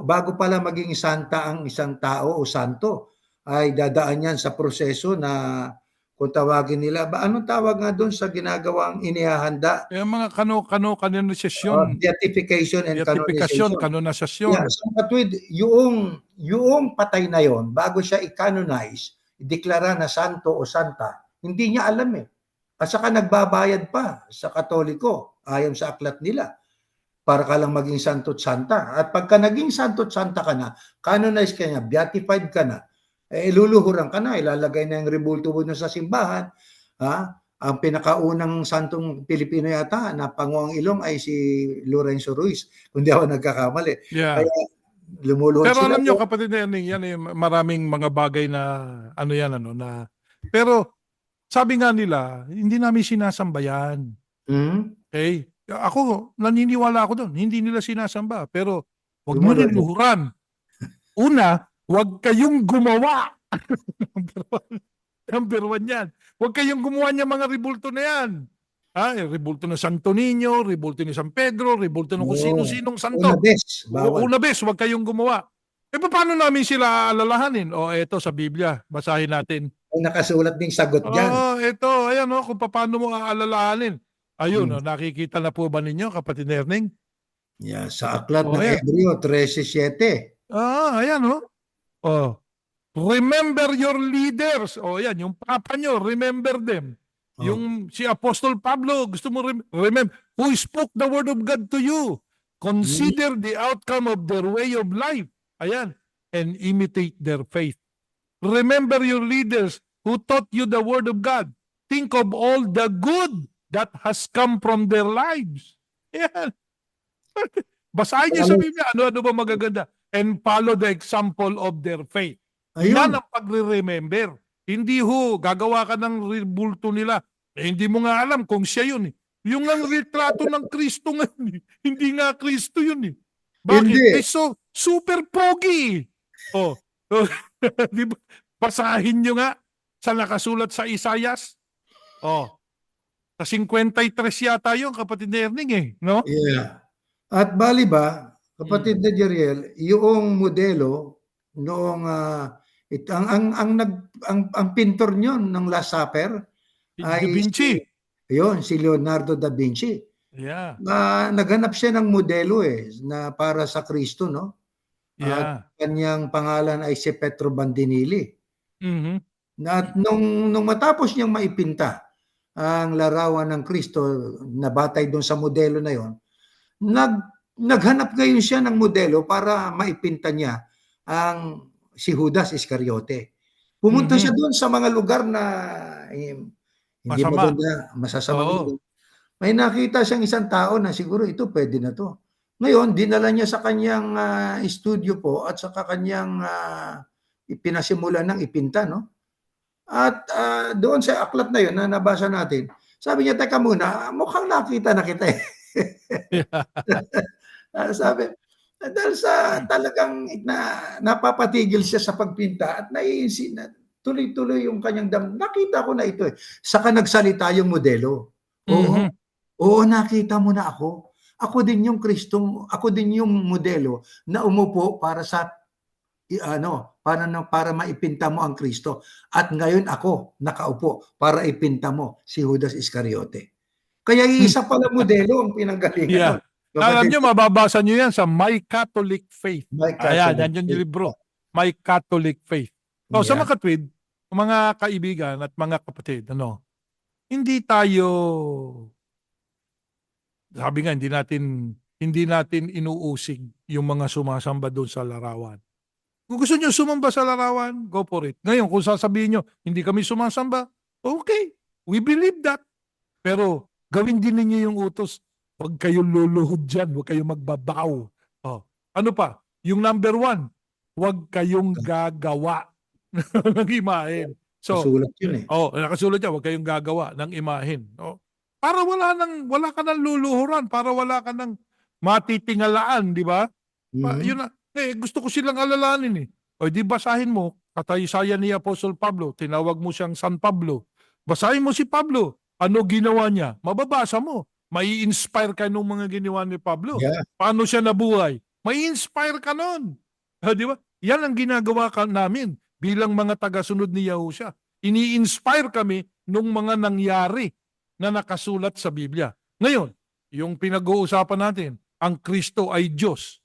bago pala maging santa ang isang tao o santo, ay dadaan yan sa proseso na kung tawagin nila. Anong tawag nga doon sa ginagawang inihahanda? Yung mga kanonisasyon, Beatification and beatifikasyon, canonization. Yeah, kanonisasyon. so katwid, yung patay na yon, bago siya i-canonize, ideklara na santo o santa, hindi niya alam eh. At saka nagbabayad pa sa Katoliko, ayon sa aklat nila, para ka lang maging santo at santa. At pagka naging santo at santa ka na, canonized ka na, beatified ka na, iluluhuran ka na, ilalagay na yung rebulto mo sa simbahan. Ang pinakaunang santong Pilipino yata na panguang ilong ay si Lorenzo Ruiz, kung di ako nagkakamali. Yeah. Kaya lumuluhod Pero sila. alam nyo, kapatid Erning, yan eh, maraming mga bagay na na pero sabi nga nila, hindi namin sinasamba yan. Okay? Ako, naniniwala ako doon. Hindi nila sinasamba. Pero huwag nyo rin luhuran. Una, huwag kayong gumawa. Number one yan. Huwag kayong gumawa niya mga rebulto na yan. Rebulto ng Santo Niño, rebulto ni San Pedro, rebulto ng kung sino-sinong santo. Una bes, huwag kayong gumawa. Paano namin sila alalahanin? Eto sa Biblia, basahin natin. Nakasulat ding sagot dyan. Ito, ayan kung paano mo aalalahanin. Ayun, nakikita na po ba ninyo, kapatid Erning? Yeah, sa aklat ng Hebreo 13:7. Ayan remember your leaders. Yan, yung papa nyo, remember them. Yung si Apostol Pablo, gusto mo remember, who spoke the word of God to you. Consider the outcome of their way of life. Ayan, and imitate their faith. Remember your leaders who taught you the word of God. Think of all the good that has come from their lives. Ayan. Basahin niyo sa Biblia, ano ba magaganda? And follow the example of their faith. Yan ang pagre-remember. Hindi gagawa ka ng rebulto nila. Hindi mo nga alam kung siya yun. Yung ang retrato ng Kristo nga, hindi nga Kristo yun. Bakit? So, super pogi. Diba? Basahin nyo nga sa nakasulat sa Isayas. Sa 53 yata yun, kapatid Erning no? Yeah. At bali ba, kapatid na Jeriel, yung modelo noong ang pintor nyon ng Last Supper ay Da Vinci. Si Leonardo da Vinci. Yeah. Naghanap siya ng modelo na para sa Kristo, no? Yeah. At kanyang pangalan ay si Pietro Bandinelli. At nung matapos niyang maipinta ang larawan ng Kristo na batay doon sa modelo na yon, naghanap ngayon siya ng modelo para maipinta niya ang si Judas Iscariote. Pumunta siya doon sa mga lugar na hindi maganda, masasama. May nakita siyang isang tao na siguro ito pwede na to. Ngayon, dinala niya sa kanyang studio po at sa kanyang ipinasimula ng ipinta, no? At doon sa aklat na yun na nabasa natin, sabi niya, teka muna, mukhang nakita na kita eh. Sabi, dahil sa talagang napapatigil siya sa pagpinta at tuloy-tuloy yung kanyang nakita ko na ito eh. Saka nagsalita yung modelo. Oo, nakita mo na ako. Ako din yung Kristong, ako din yung modelo na umupo para sa para maipinta mo ang Kristo. At ngayon ako nakaupo para ipinta mo si Judas Iscariote. Kaya isa pala modelo ang pinanggalingan. Yeah. Alam nyo, mababasa nyo yan sa My Catholic Faith. Ayan, yan yung libro. My Catholic Faith. Sa mga katwid, mga kaibigan at mga kapatid, hindi tayo, sabi nga, hindi natin inuusig yung mga sumasamba doon sa larawan. Kung gusto nyo sumamba sa larawan, go for it. Ngayon, kung sasabihin nyo, hindi kami sumasamba, okay, we believe that. Pero gawin din ninyo yung utos. Huwag kayong luluhod dyan. Huwag kayong magbabaw. Ano pa? Yung number 1, huwag kayong gagawa ng imahen. Nakasulat yun nakasulat yan. Huwag kayong gagawa ng imahen. Para wala ka ng luluhuran. Para wala ka ng matitingalaan, di ba? Yun na. Gusto ko silang alalahanin di basahin mo, kataysayan ni Apostol Pablo, tinawag mo siyang San Pablo. Basahin mo si Pablo. Ano ginawa niya? Mababasa mo. Mai-inspire ka nung mga ginawa ni Pablo. Yeah. Paano siya nabuhay? Mai-inspire ka nun. Di ba? Yan ang ginagawa namin bilang mga tagasunod ni Yahushua. Ini-inspire kami nung mga nangyari na nakasulat sa Biblia. Ngayon, yung pinag-uusapan natin, ang Kristo ay Diyos.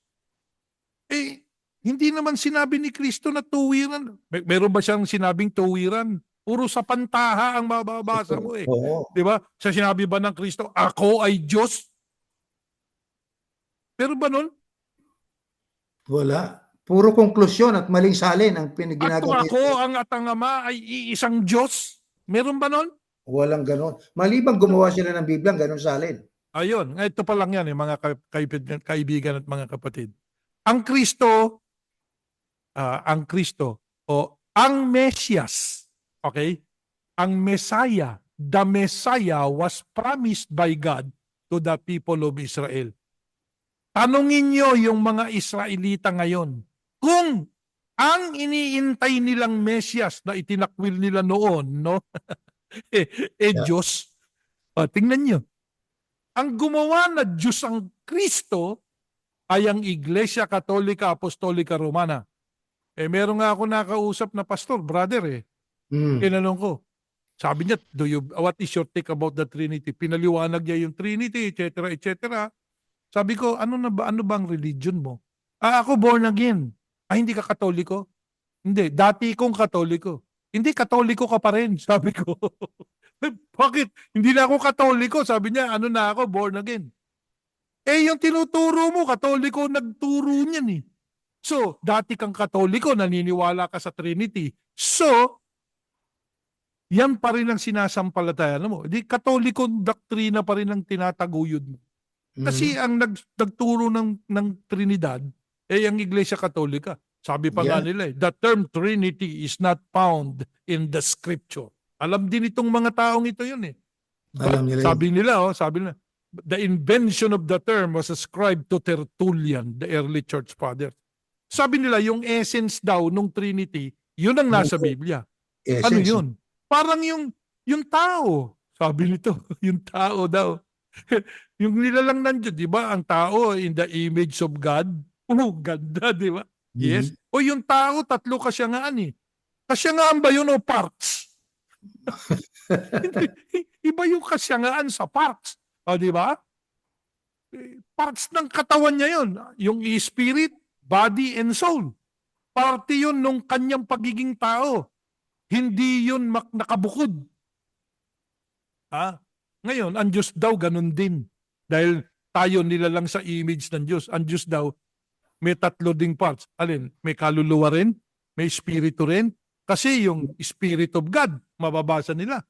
Hindi naman sinabi ni Kristo na tuwiran. Meron ba siyang sinabing tuwiran? Puro sa pantaha ang mababasa mo eh. Oo. Di ba? Sa sinabi ba ng Kristo, ako ay Diyos? Pero ba nun? Wala. Puro konklusyon at maling salin ang At ginagawa. ako ang atang ama ay iisang Diyos? Meron ba nun? Walang ganon. Malibang gumawa sila ng Biblia, ganon salin. Ayun, ito pa lang yan mga kaibigan at mga kapatid. Ang Kristo, o ang Mesias, okay? Ang Messiah, the Messiah was promised by God to the people of Israel. Tanungin nyo yung mga Israelita ngayon, kung ang iniintay nilang Mesias na itinakwil nila noon, no? Diyos. Tingnan nyo. Ang gumawa na Diyos ang Kristo ay ang Iglesia Katolika Apostolika Romana. Meron nga ako nakausap na pastor, brother Kinanong ko. Sabi niya, what is your take about the Trinity? Pinaliwanag niya yung Trinity, etc., etc. Sabi ko, ano bang religion mo? Ako born again. Hindi ka Katoliko? Hindi, dati kong Katoliko. Hindi, Katoliko ka pa rin, sabi ko. Bakit? Hindi na ako Katoliko. Sabi niya, ano na ako, born again. Yung tinuturo mo, Katoliko, nagturo niyan eh. So, dati kang Katoliko, naniniwala ka sa Trinity. So, yan pa rin ang sinasampalatayan mo. Di Katoliko doktrina pa rin ang tinataguyod mo. Kasi ang nagturo ng Trinidad, ang Iglesia Katolika. Sabi pa nga nila the term Trinity is not found in the Scripture. Alam din itong mga taong ito yun eh. Alam nila sabi nila, the invention of the term was ascribed to Tertullian, the early church father. Sabi nila, yung essence daw ng Trinity, yun ang nasa Biblia. Ano yun? Parang yung tao. Sabi nito, yung tao daw. Yung nilalang nandiyo, di ba? Ang tao in the image of God. Ganda, di ba? Yes. O yung tao, tatlo kasyangaan eh. Kasyangaan ba yun o parts? Iba yung kasyangaan sa parts. O, di ba? Parts ng katawan niya yun. Yung spirit, body, and soul. Parte yun nung kanyang pagiging tao. Hindi yun nakabukod. Ngayon, ang Diyos daw ganun din. Dahil tayo nilalang sa image ng Diyos. Ang Diyos daw, may tatlo ding parts. Alin? May kaluluwa rin, may espiritu rin. Kasi yung Spirit of God, mababasa nila.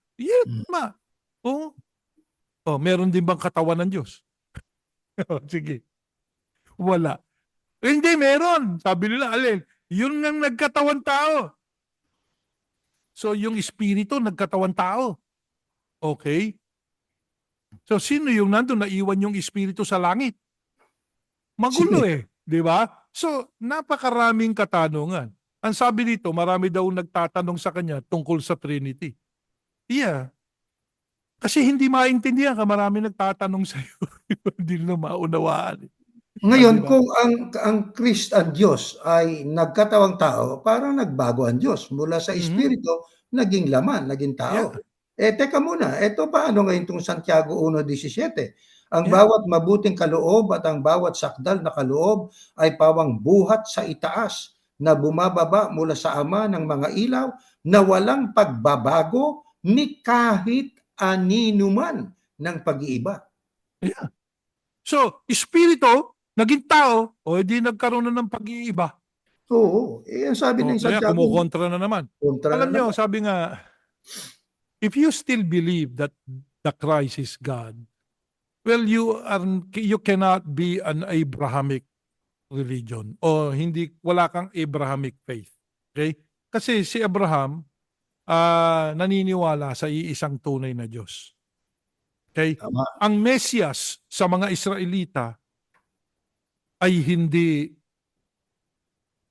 Meron din bang katawan ng Diyos? Sige. Wala. Hindi, meron. Sabi nila, alin? Yun ang nagkatawan tao. So, yung espiritu, nagkatawan tao. Okay? So, sino yung nandun naiwan yung espiritu sa langit? Magulo di ba? So, napakaraming katanungan. Ang sabi dito, marami daw nagtatanong sa kanya tungkol sa Trinity. Kasi hindi maintindihan ka, marami nagtatanong sa iyo. Hindi na maunawaan. Ngayon, kung ang Kristo, ang Diyos ay nagkatawang tao, parang nagbago ang Diyos. Mula sa espiritu, naging laman, naging tao. Teka muna, paano ngayon itong Santiago 1:17? Ang bawat mabuting kaloob at ang bawat sakdal na kaloob ay pawang buhat sa itaas na bumababa mula sa Ama ng mga ilaw na walang pagbabago ni kahit aninuman ng pag-iiba. So, espiritu, naging tao, o hindi nagkaroon na ng pag-iiba. Oo. Ang sabi ng Santiago. Kumukontra na naman. Alam nyo, sabi nga, if you still believe that the Christ is God, well, you cannot be an Abrahamic religion o wala kang Abrahamic faith. Okay? Kasi si Abraham naniniwala sa iisang tunay na Diyos. Okay? Tama. Ang Mesias sa mga Israelita ay hindi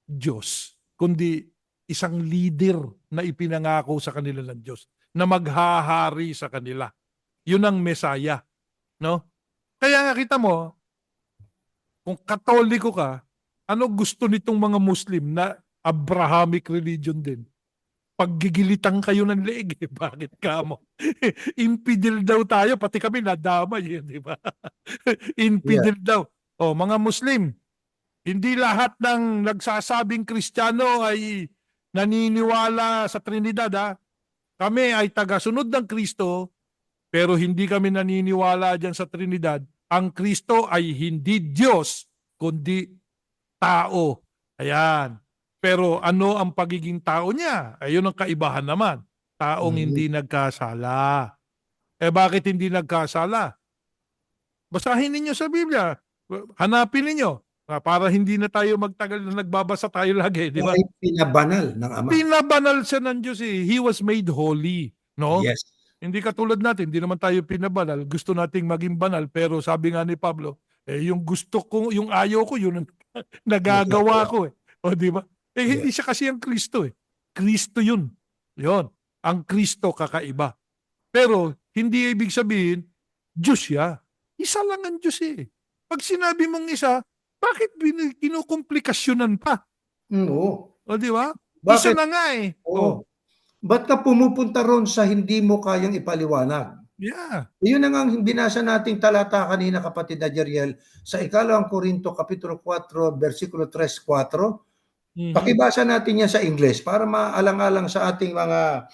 Diyos, kundi isang leader na ipinangako sa kanila ng Diyos na maghahari sa kanila. Yun ang Mesaya. No? Kaya nga kita mo, kung Katoliko ka, ano gusto nitong mga Muslim na Abrahamic religion din? paggigilitan kayo ng leeg. Bakit ka mo? Infidel daw tayo, pati kami nadamay, di ba? Infidel daw. O, mga Muslim, hindi lahat ng nagsasabing Kristiyano ay naniniwala sa Trinidad. Kami ay tagasunod ng Kristo, pero hindi kami naniniwala dyan sa Trinidad. Ang Kristo ay hindi Diyos, kundi tao. Ayan. Pero ano ang pagiging tao niya? Ayun ang kaibahan naman. Taong hindi nagkasala. Bakit hindi nagkasala? Basahin ninyo sa Biblia. Hanapin ninyo. Para hindi na tayo magtagal na nagbabasa tayo lagi. Di ba? Ay pinabanal ng Ama. Pinabanal siya ng Diyos eh. He was made holy. No? Yes. Hindi katulad natin, hindi naman tayo pinabanal. Gusto nating maging banal, pero sabi nga ni Pablo, yung gusto ko, yung ayaw ko, yun ang nagagawa ko eh. O di ba? Hindi siya kasi ang Kristo eh. Kristo yun. Yun. Ang Kristo kakaiba. Pero hindi ibig sabihin, Diyos siya. Isa lang ang Diyos eh. Pag sinabi mong isa, bakit kinukomplikasyonan pa? Oo. O di ba? Bakit? Isa na nga eh. Oo. Ba't ka pumupunta ron sa hindi mo kayang ipaliwanag? Yeah. Iyon na nga ang binasa nating talata kanina, kapatid na Jeriel, sa 2 Korinto Kapitulo 4, versikulo 3-4. Pakibasa natin yan sa English para maalang-alang sa ating mga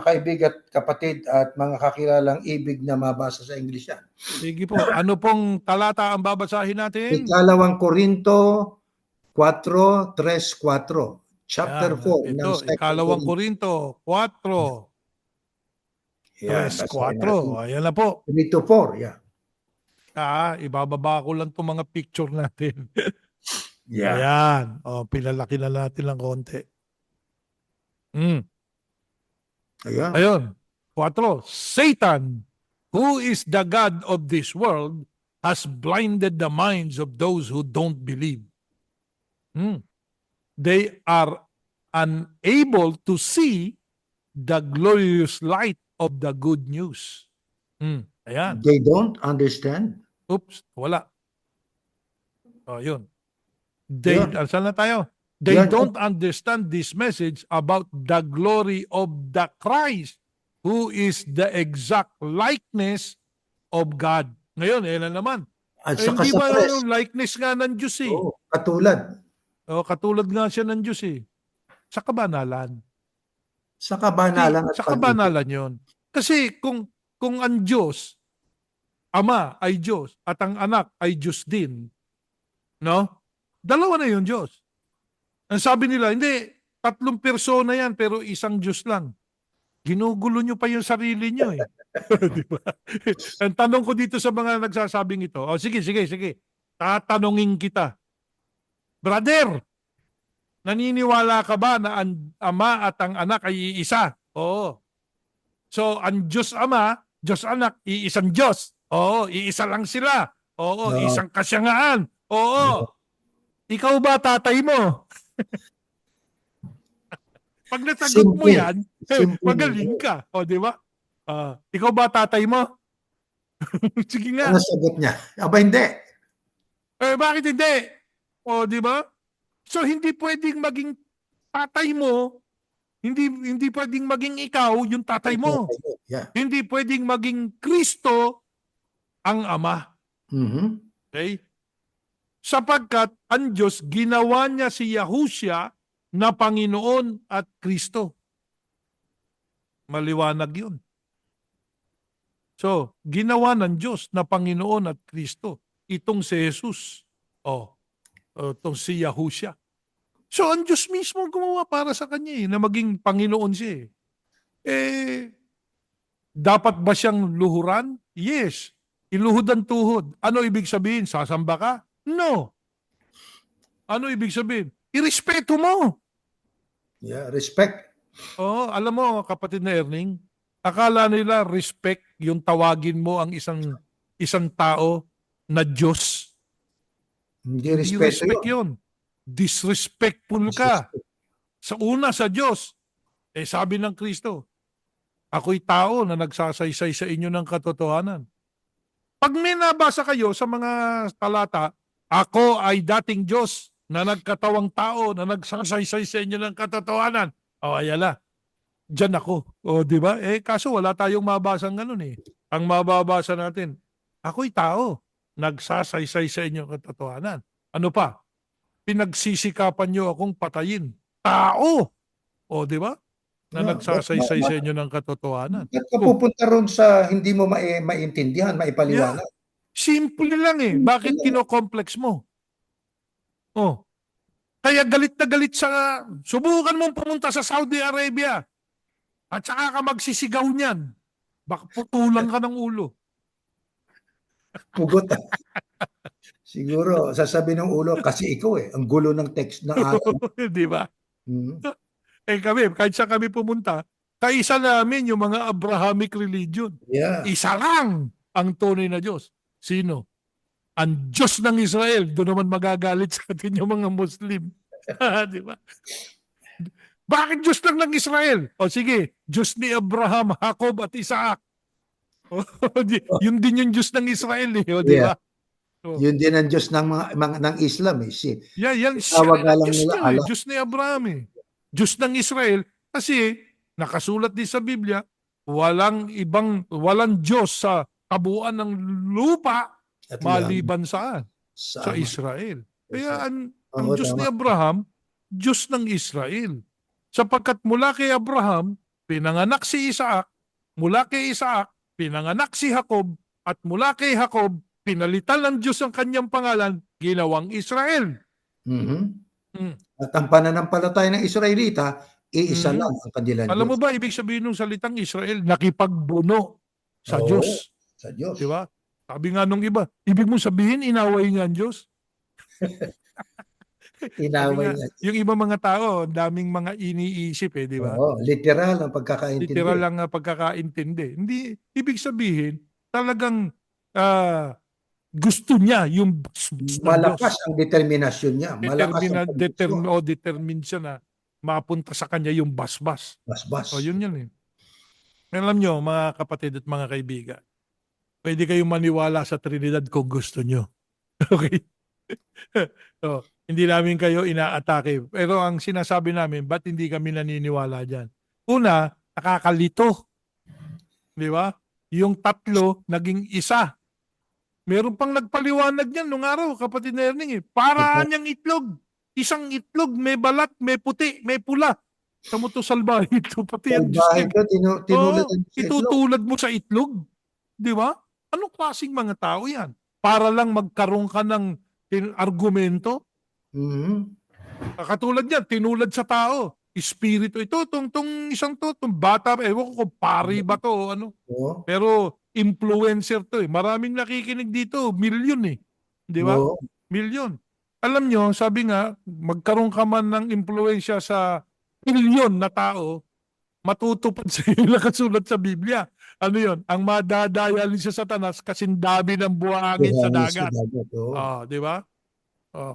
kaibigan at kapatid at mga kakilalang ibig na mabasa sa English yan. Sige po. Ano pong talata ang babasahin natin? 2 Korinto 4:3-4. Chapter 4 ng Ito, 2 Korinto 4. Yan, 3-4. Ayan na po. 3-4, yeah. Ibababa ko lang itong mga picture natin. Yeah. Ayan. Pinalaki na natin ng konti. Ayan. Ayun. 4. Satan, who is the God of this world, has blinded the minds of those who don't believe. They are unable to see the glorious light of the good news. Ayan. They don't understand. Oops, wala. Yun. Saan na tayo? They don't understand this message about the glory of the Christ, who is the exact likeness of God. Ngayon, na naman. At saka Hindi sa ba press. likeness nga ng Diyos eh? Katulad. Katulad nga siya ng Diyos eh. Sa kabanalan. Sa kabanalan at Sa kabanalan yun. Kasi kung ang Diyos, Ama ay Diyos at ang anak ay Diyos din, no? Dalawa na yung Diyos. Ang sabi nila, hindi, 3 persona yan pero isang Diyos lang. Ginugulo nyo pa yung sarili nyo eh. Diba? Ang tanong ko dito sa mga nagsasabing ito, sige. Tatanungin kita. Brother, naniniwala ka ba na ang Ama at ang anak ay iisa? Oo. So, ang Diyos Ama, Diyos Anak, iisang Diyos. Oo, iisa lang sila. Oo, isang kasyangaan. Oo. Ikaw ba tatay mo? Pag nasagot mo yan, magaling ka. O, di ba? Ikaw ba tatay mo? Sige nga. Ano sagot niya? Aba, hindi. Bakit hindi? O, di ba? So, hindi pwedeng maging tatay mo, hindi pwedeng maging ikaw yung tatay mo. Yeah. Hindi pwedeng maging Kristo ang Ama. Okay? Sapagkat ang Diyos, ginawa niya si Yahushua na Panginoon at Kristo. Maliwanag yun. So, ginawa ng Diyos na Panginoon at Kristo. Itong si Jesus. Itong si Yahushua. So, ang Diyos mismo gumawa para sa kanya na maging Panginoon siya. Dapat ba siyang luhuran? Yes. Iluhod ang tuhod. Ano ibig sabihin? Sasamba ka? No. Ano ibig sabihin? Irespeto mo. Yeah, respect. Alam mo, kapatid na Erning, akala nila respect yung tawagin mo ang isang tao na Diyos. Hindi respect yun. yun. Disrespectful ka. Sa Diyos. Sabi ng Kristo, ako'y tao na nagsasaysay sa inyo ng katotohanan. Pag may nabasa kayo sa mga talata, ako ay dating Diyos na nagkatawang tao na nagsasaysay sa inyo ng katotohanan. O, ayala. Diyan ako. O, di ba? Kaso wala tayong mabasang ganun eh. Ang mababasa natin, ako'y tao. Nagsasaysay sa inyong katotohanan. Ano pa? Pinagsisikapan nyo akong patayin. Tao! O, di ba? Na Yeah, nagsasaysay sa inyo ng katotohanan. ba't ka Oh, pupunta ron sa hindi mo maintindihan, yeah. maipaliwanag? Simple lang eh. Bakit kino-complex mo? Oh, kaya galit na galit sa... Subukan mong pumunta sa Saudi Arabia at saka ka magsisigaw niyan. Baka putulan ka ng ulo. Pugot. Siguro sasabihin ng ulo, kasi ikaw ang gulo ng text ng araw. Di ba? Hmm. Kami, kahit saan kami pumunta, kaisa namin yung mga Abrahamic religion. Yeah. Isa lang ang tunay na Diyos. Sino? Ang Diyos ng Israel. Doon naman magagalit sa atin yung mga Muslim. Di ba? Bakit Diyos lang ng Israel? O sige, Diyos ni Abraham, Jacob at Isaac. Yun din yung Diyos ng Israel eh, o, di ba? Oh. Yun din ang Diyos ng ng Islam eh. Yan tawag nga lang Diyos nila niya, Allah. Diyos ni Abraham eh. Diyos ng Israel kasi nakasulat din sa Biblia, walang Diyos sa kabuuan ng lupa At maliban saan? Sa Sama. Israel. Kaya ang Oo, Diyos ni tama. Abraham, Diyos ng Israel. Sapagkat mula kay Abraham, pinanganak si Isaac, mula kay Isaac, pinanganak si Jacob, at mula kay Jacob, pinalitan ng Diyos ang kanyang pangalan, ginawang Israel. Mhm. Mm. At ang pananampalataya ng Israelita, iisa Mhm. lang ang kanilang Alam mo Diyos. ba, ibig sabihin ng salitang Israel, nakipagbuno sa Oo, Diyos. sa Diyos. Di ba? Sabi nga nung iba, ibig mong sabihin, inaway nga ang Diyos. Sabi Inaway nga, niya. yung iba mga tao, daming mga iniisip di ba? Oo, literal ang pagkakaintindi. Literal lang na pagkakaintindi. Hindi, ibig sabihin, talagang gusto niya yung basbas ng Malakas Diyos. ang determinasyon niya. Malakas ang paggusto. Determined siya na mapunta sa kanya yung basbas. Basbas. O, yun eh. Alam nyo, mga kapatid at mga kaibigan, pwede kayong maniwala sa Trinidad kung gusto nyo. Okay? So, hindi namin kayo inaatake. Pero ang sinasabi namin, ba't hindi kami naniniwala dyan? Una, nakakalito. Di ba? Yung tatlo, naging isa. Meron pang nagpaliwanag niyan nung araw, kapatid na Erning Para niyang itlog. Isang itlog, may balat, may puti, may pula. Kamu to salbahe ito, pati ang Diyos. Salbahe ka, tinulad Oo, ang sa itlog. itutulad mo sa itlog. Di ba? Anong klaseng mga tao yan? Para lang magkaroon ka ng argumento? Mhm. Katulad yan, tinulad sa tao. Espiritu ito, tong isang tong bata, ewan ko kung pari ba to o ano. Oo. Pero influencer to Maraming nakikinig dito, milyon Di ba? Oo. Milyon. Alam nyo, sabi nga, magkaroon ka man ng impluensya sa milyon na tao, matutupad sa iyo nakasulat sa Biblia. Ano yon? Ang madadaya ni sa Satanas kasindami ng buhangin sa dagat. Oo. Di ba?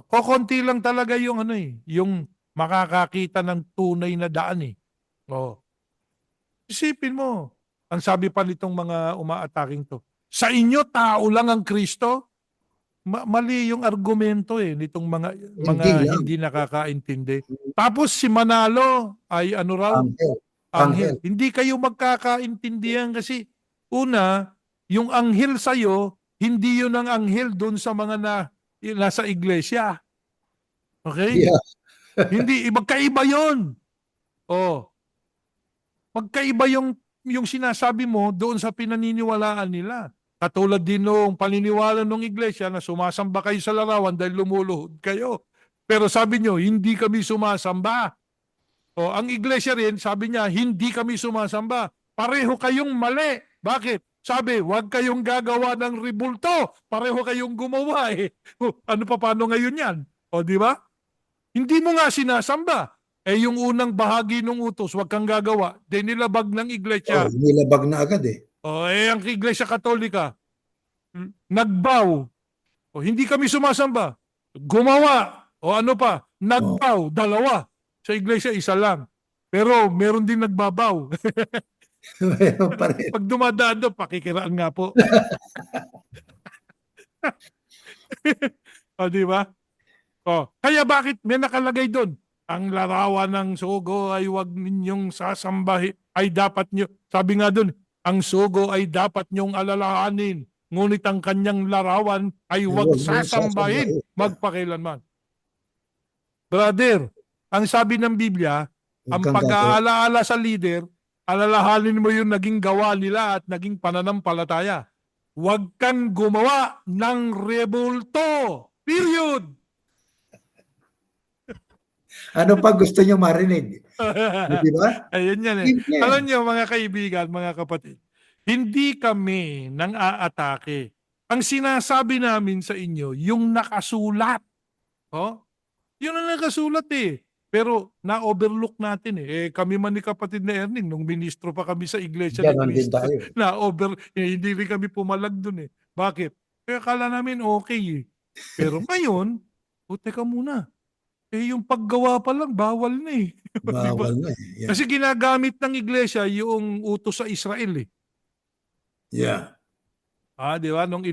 Kokonti lang talaga yung yung makakakita ng tunay na daan Isipin mo, ang sabi pa nitong mga umaataking to, sa inyo tao lang ang Kristo? Mali yung argumento nitong mga hindi nakakaintindi. Tapos si Manalo ay ano raw? Anghel. Hindi kayo magkakaintindihan kasi una, yung anghel sa'yo, hindi yun ang anghel doon sa mga nasa iglesia. Okay? Yeah. Hindi, magkaiba yun. Magkaiba yung sinasabi mo doon sa pinaniniwalaan nila. Katulad din nung paniniwala ng iglesia na sumasamba kayo sa larawan dahil lumuluhod kayo. Pero sabi nyo, hindi kami sumasamba. Ang iglesia rin, sabi niya, hindi kami sumasamba. Pareho kayong mali. Bakit? Sabi, huwag kayong gagawa ng ribulto. Pareho kayong gumawa Ano pa paano ngayon yan? Di ba? Hindi mo nga sinasamba. Yung unang bahagi ng utos, huwag kang gagawa. Nilabag ng iglesia. Nilabag na agad ang iglesia katolika, nagbaw. Hindi kami sumasamba. Gumawa. Ano pa? Nagbaw. Dalawa. Sa iglesia, isa lang. Pero meron din nagbabaw. Meron pa rin. Pag dumadaan doon, pakikiraan nga po. Di ba? Kaya bakit may nakalagay doon? ang larawan ng sugo ay huwag ninyong sasambahin, ay dapat nyo, sabi nga dun, ang sugo ay dapat nyong alalahanin, ngunit ang kanyang larawan ay huwag Huwag mong sasambahin sasambahin. magpakailanman. Brother, ang sabi ng Biblia, Huwag ang kang gagawa. pag-aalaala sa leader, alalahanin mo yung naging gawa nila at naging pananampalataya. Huwag kang gumawa ng rebulto. Period. Ano pa gusto niyo marinig? Di ba? Ayun yan eh. Yun yan. Alam niyo mga kaibigan, mga kapatid, hindi kami nang aatake. Ang sinasabi namin sa inyo, yung nakasulat. Oh? Yun ang nakasulat eh. Pero na-overlook natin eh. Kami man ni kapatid na Erning, nung ministro pa kami sa Iglesia ni Ganon din Cristo, tayo. hindi rin kami pumalag dun eh. Bakit? Kaya akala namin okay eh. Pero ngayon, teka muna. Yung paggawa pa lang, bawal na eh. Di ba? Bawal na eh. Yeah. Kasi ginagamit ng Iglesia yung utos sa Israel eh. Yeah. Di ba? Nung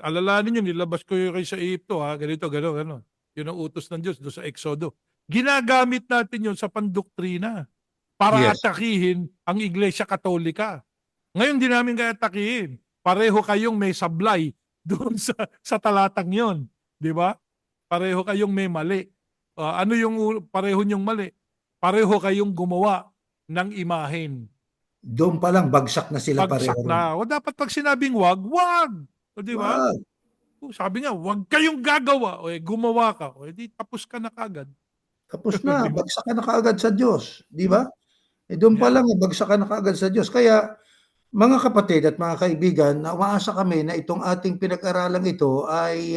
alalahanin nyo, nilabas ko yung kay sa Egypto, ganito, gano'n. Yun ang utos ng Diyos doon sa Exodo. Ginagamit natin yun sa pandoktrina para Yes. atakihin ang Iglesia Katolika. Ngayon, di namin kaya atakihin. Pareho kayong may sablay doon sa talatang yon, di ba? Pareho kayong may mali. Ano yung pareho nyong mali? Pareho kayong gumawa ng imahen. Doon pa lang bagsak na sila Bagsak pareho. na. O dapat pag sinabing wag, o di ba? Wag. Sabi nga, wag kayong gagawa. O gumawa ka. O di tapos ka na kagad. Tapos na, Di ba? bagsak ka na kaagad sa Diyos. Di ba? Doon pa Yeah. lang, bagsak ka na kaagad sa Diyos. Kaya, mga kapatid at mga kaibigan, umaasa kami na itong ating pinag-aralan ito ay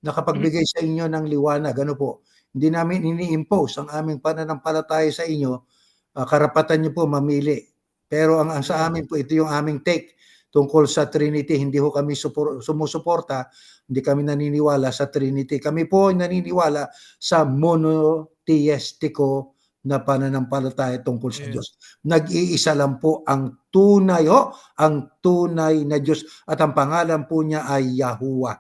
nakapagbigay sa inyo ng liwanag. Ano po? Hindi namin ini-impose ang aming pananampalataya sa inyo. Karapatan niyo po mamili. Pero ang sa amin po, ito yung aming take tungkol sa Trinity. Hindi ho kami sumusuporta, hindi kami naniniwala sa Trinity. Kami po ay naniniwala sa monotheistiko na pananampalataya tungkol sa Diyos. Nag-iisa lang po ang tunay na Diyos at ang pangalan po niya ay Yahuwah.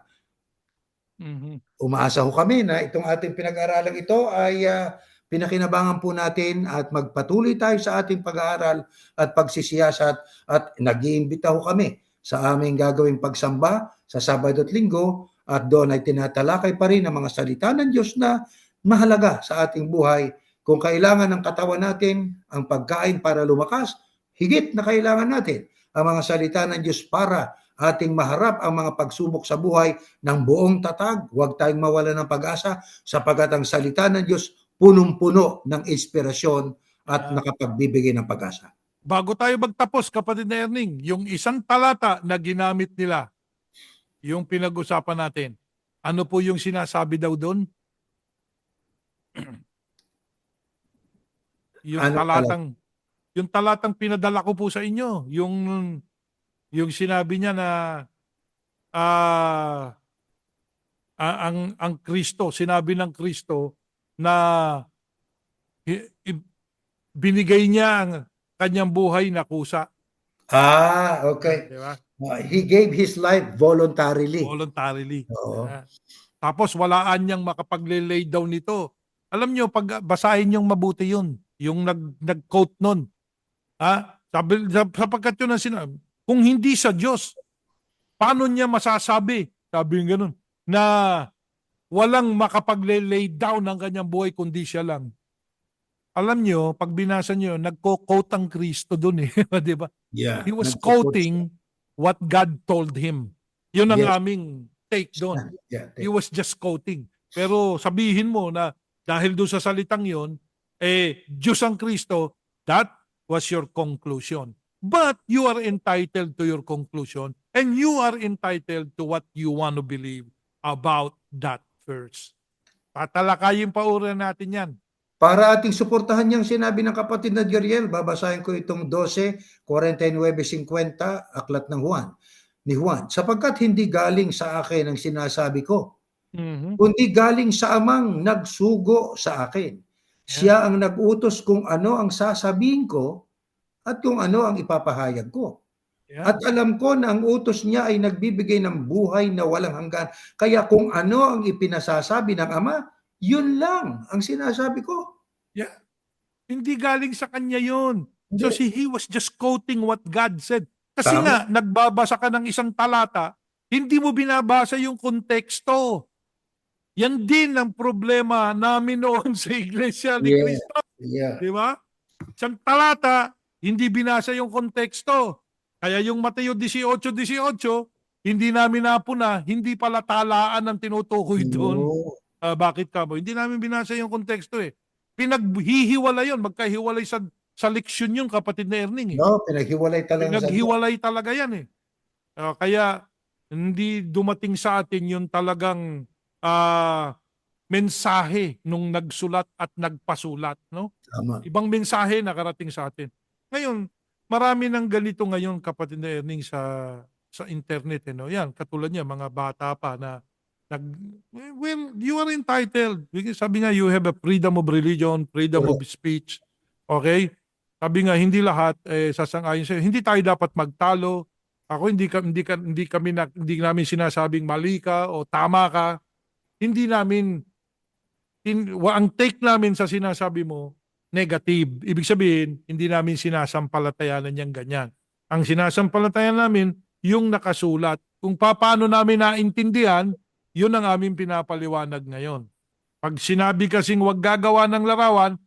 Umaasa ho kami na itong ating pinag-aaralan ito ay pinakinabangan po natin at magpatuloy tayo sa ating pag-aaral at pagsisiyasat at nag-iimbita ho kami sa aming gagawing pagsamba sa Sabado at Linggo at doon ay tinatalakay pa rin ang mga salita ng Diyos na mahalaga sa ating buhay. Kung kailangan ng katawan natin ang pagkain para lumakas, higit na kailangan natin ang mga salita ng Diyos para ating maharap ang mga pagsubok sa buhay ng buong tatag. Huwag tayong mawala ng pag-asa sapagkat ang salita ng Diyos punong-puno ng inspirasyon at nakapagbibigay ng pag-asa. Bago tayo magtapos, kapatid na Erning, yung isang talata na ginamit nila, yung pinag-usapan natin, ano po yung sinasabi daw doon? Yung talatang pinadala ko po sa inyo, yung sinabi niya na ang Kristo, sinabi ng Kristo na binigay niya ang kanyang buhay na kusa. Okay. Diba? He gave his life voluntarily. Oo. Tapos walaan niyang makapagle-lay down nito. Alam niyo, pag basahin niyong mabuti yun, yung nag-quote nun. Sapagkat yun ang sinabi, kung hindi sa Diyos, paano niya masasabi, sabi yung ganun, na walang makapagle-lay down ng kanyang buhay kundi siya lang. Alam niyo, pag binasa niyo, nagko-quote ang Kristo dun eh. Di ba? Yeah, he was quoting what God told him. Yun ang aming take doon. He was just quoting. Pero sabihin mo na dahil doon sa salitang yon, Diyos ang Kristo, that was your conclusion. But you are entitled to your conclusion and you are entitled to what you want to believe about that verse. Tatalakayin pa uri natin yan. Para ating suportahan niyang sinabi ng kapatid na Jeriel, babasahin ko itong 12:49-50, aklat ng ni Juan. Sapagkat hindi galing sa akin ang sinasabi ko, kundi galing sa amang nagsugo sa akin. Siya ang nag-utos kung ano ang sasabihin ko at kung ano ang ipapahayag ko. At alam ko na ang utos niya ay nagbibigay ng buhay na walang hanggan. Kaya kung ano ang ipinasasabi ng Ama, yun lang ang sinasabi ko. Yeah. Hindi galing sa kanya yun. So Hindi. he was just quoting what God said. Kasi Tama. nga, nagbabasa ka ng isang talata, hindi mo binabasa yung konteksto. Yan din ang problema namin noon sa Iglesia ni Yeah. Cristo. Yeah. Di ba? Isang talata, hindi binasa yung konteksto. Kaya yung Mateo 18:18, hindi namin napuna, hindi pala talaan ang tinutukoy doon. No. Bakit ka mo? Hindi namin binasa yung konteksto eh. Pinaghihiwalay yun, magkahiwalay sa leksyon yun, kapatid na Erning eh. No, pinaghiwalay talaga sa Diyos. Pinaghiwalay talaga yan eh. Kaya hindi dumating sa atin yung talagang mensahe nung nagsulat at nagpasulat, no? Tama. Ibang mensahe nakarating sa atin. Ngayon, marami ng ganito ngayon, kapatid na Erning, sa internet, eh, no? Yan, katulad niya, mga bata pa na well, you are entitled. Sabi nga, you have a freedom of religion, freedom of Correct. speech. Okay? Sabi nga, hindi lahat sasang-ayon sa'yo. Hindi tayo dapat magtalo. Ako, hindi namin sinasabing mali ka o tama ka. Hindi namin, ang take namin sa sinasabi mo, negative. Ibig sabihin, hindi namin sinasampalatayanan niyang ganyan. Ang sinasampalatayan namin, yung nakasulat. Kung paano namin naintindihan, yun ang aming pinapaliwanag ngayon. Pag sinabi kasing wag gagawa ng larawan,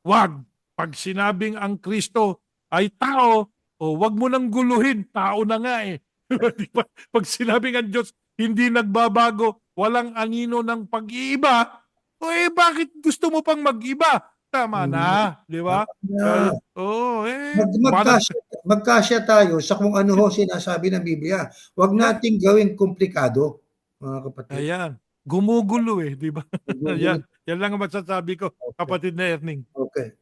wag. Pag sinabing ang Kristo ay tao, wag mo nang guluhin, tao na nga eh. Pag sinabing ang Diyos hindi nagbabago, walang anino ng pag-iiba, bakit gusto mo pang mag-iba? Tama na, di ba? Na, Banat. magkasya tayo sa kung ano ho sinasabi ng Biblia. Huwag nating gawing komplikado, mga kapatid. Ayan. Gumugulo eh, di ba? Gumugulo. Yan lang ang masasabi ko, kapatid na Erning. Okay.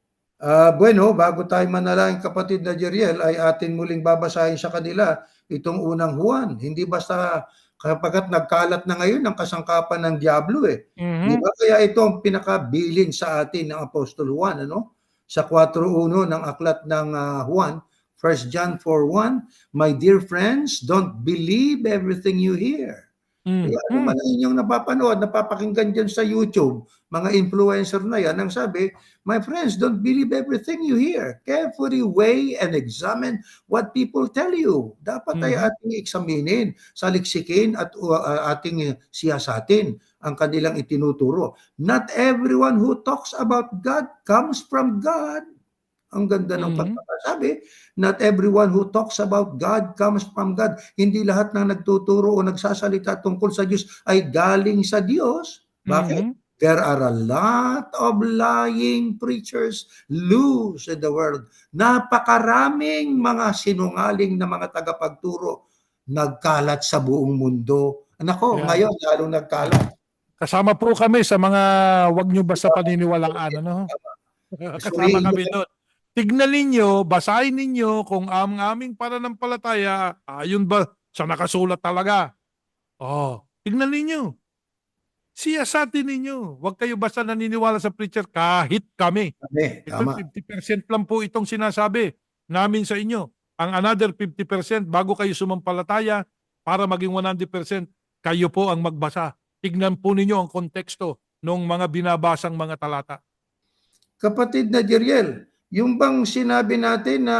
Bueno, bago tayo manalangin, kapatid na Jeriel, ay atin muling babasahin sa kanila itong unang Juan. Hindi basta kapagkat nagkalat na ngayon ang kasangkapan ng Diablo eh. Di ba? Kaya ito ang pinakabilin sa atin ng Apostol Juan, ano? Sa 4:1 ng aklat ng Juan, 1 John 4:1, my dear friends, don't believe everything you hear. Kaya ano man ang inyong napapanood, napapakinggan dyan sa YouTube, mga influencer na yan, ang sabi, my friends, don't believe everything you hear. Carefully weigh and examine what people tell you. Dapat ay ating eksaminin, saliksikin at ating siyasatin ang kanilang itinuturo. Not everyone who talks about God comes from God. Ang ganda ng pagkakasabi, not everyone who talks about God comes from God. Hindi lahat ng nagtuturo o nagsasalita tungkol sa Diyos ay galing sa Diyos. Bakit? There are a lot of lying preachers loose in the world. Napakaraming mga sinungaling na mga tagapagturo nagkalat sa buong mundo. Nako, ngayon lalong nagkalat. Kasama po kami sa mga wag nyo basta paniniwalaan. Ano? Kasama kami doon. Tignan ninyo, basahin ninyo kung ang aming pananampalataya, ayon ba sa nakasulat talaga. Tignan ninyo. Siyasatin ninyo. Huwag kayo basta naniniwala sa preacher kahit kami. Ito 50% lang po itong sinasabi namin sa inyo. Ang another 50% bago kayo sumampalataya para maging 100%, kayo po ang magbasa. Tignan po ninyo ang konteksto ng mga binabasang mga talata. Kapatid na Jeriel, yung bang sinabi natin na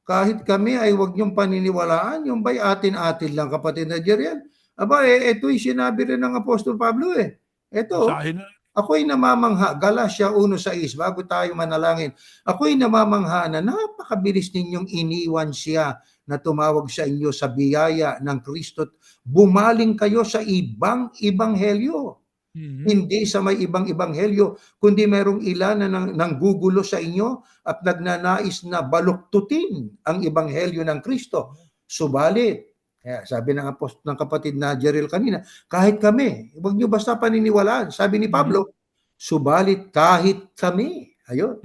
kahit kami ay huwag niyong paniniwalaan, yung ba'y atin-atin lang, kapatid na Jeriel? Aba, ito'y sinabi rin ng Apostol Pablo eh. Ito, ako'y namamangha, Galatia 1:6, bago tayo manalangin, ako'y namamangha na napakabilis ninyong iniwan siya na tumawag sa inyo sa biyaya ng Kristo. Bumaling kayo sa ibang ebanghelyo. Hindi sa may ibang ebanghelyo, kundi merong ilan na nanggugulo sa inyo at nagnanais na baluktutin ang ebanghelyo ng Kristo. Subalit, sabi ng kapatid na Jeriel kanina, kahit kami, huwag nyo basta paniniwalaan. Sabi ni Pablo, subalit kahit kami, ayun.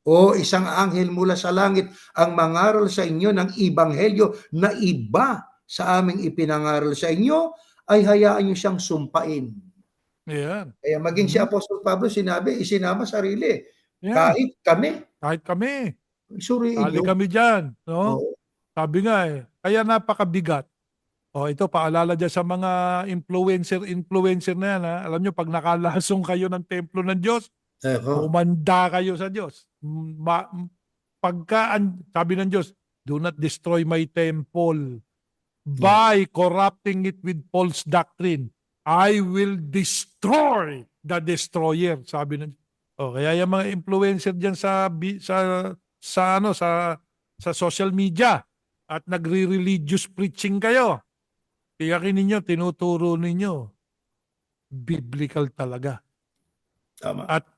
O isang anghel mula sa langit ang mangaral sa inyo ng ebanghelyo na iba sa aming ipinangaral sa inyo, ay hayaan nyo siyang sumpain. Ayan. Kaya maging si Apostol Pablo isinama sarili. Kahit kami. Kahit kami. Suriin Kali kami dyan. No? Sabi nga kaya napakabigat. Ito paalala dyan sa mga influencer na yan. Alam nyo, pag nakalasong kayo ng templo ng Diyos, Humanda kayo sa Diyos. Sabi ng Diyos, do not destroy my temple by corrupting it with false doctrine. I will destroy the destroyer, sabi ng kaya yung mga influencer diyan sa social media at nagre-religious preaching kayo. Tiyakin ninyo, tinuturo ninyo biblical talaga. Tama. At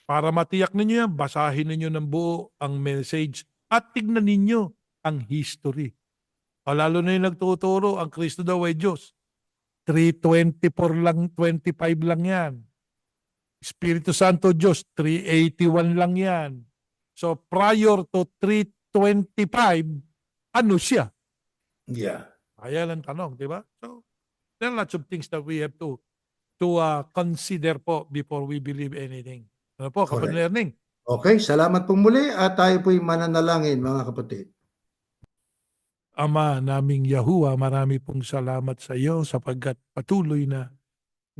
para matiyak ninyo yan, basahin ninyo ng buo ang message at tignan ninyo ang history. O lalo na yung nagtuturo, ang Kristo daw ay Diyos. 324 lang, 25 lang yan. Espiritu Santo Diyos, 381 lang yan. So prior to 325, ano siya? Yeah. Kaya lang tanong, di ba? So there are lots of things that we have to consider po before we believe anything. Ano po, kapatid Learning? Okay, salamat po muli at tayo po'y mananalangin, mga kapatid. Ama naming Yahuwah, marami pong salamat sa iyo sapagkat patuloy na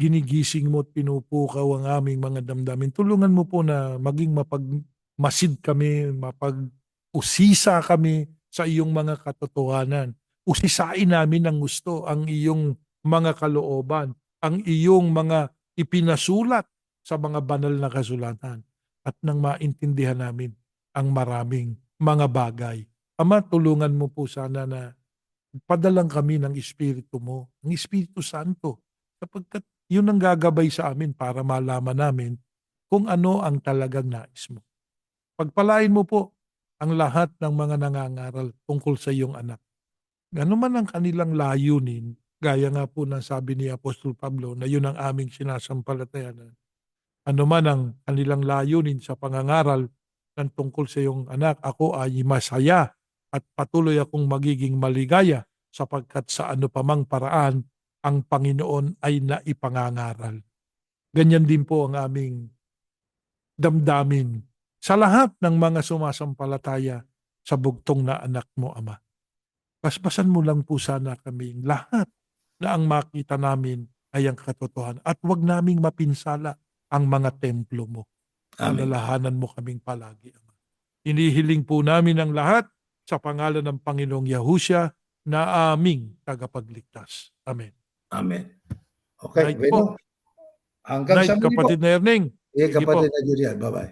ginigising mo at pinupukaw ang aming mga damdamin. Tulungan mo po na maging mapagmasid kami, mapag-usisa kami sa iyong mga katotohanan. Usisain namin ng gusto ang iyong mga kalooban, ang iyong mga ipinasulat sa mga banal na kasulatan at nang maintindihan namin ang maraming mga bagay. Ama, tulungan mo po sana na padalang kami ng Espiritu mo, ng Espiritu Santo, sapagkat yun ang gagabay sa amin para malaman namin kung ano ang talagang nais mo. Pagpalain mo po ang lahat ng mga nangangaral tungkol sa iyong anak. Ano man ang kanilang layunin, gaya nga po ng sabi ni Apostol Pablo na yun ang aming sinasampalatayanan. Ano man ang kanilang layunin sa pangangaral ng tungkol sa iyong anak, ako ay masaya at patuloy akong magiging maligaya sapagkat sa ano pamang paraan ang Panginoon ay naipangangaral. Ganyan din po ang aming damdamin sa lahat ng mga sumasampalataya sa bugtong na anak mo, Ama. Paspasan mo lang po sana kami lahat na ang makita namin ay ang katotohanan at huwag naming mapinsala ang mga templo mo. Amen. Alalahanan mo kaming palagi, Ama. Inihiling po namin ang lahat sa pangalan ng Panginoong Yahushua na aming tagapagligtas. Amen. Amen. Okay, Night bueno. po. Hanggang Night, sa muli po. kapatid na Erning. Eh, Sige kapatid po. na Julian. Bye-bye.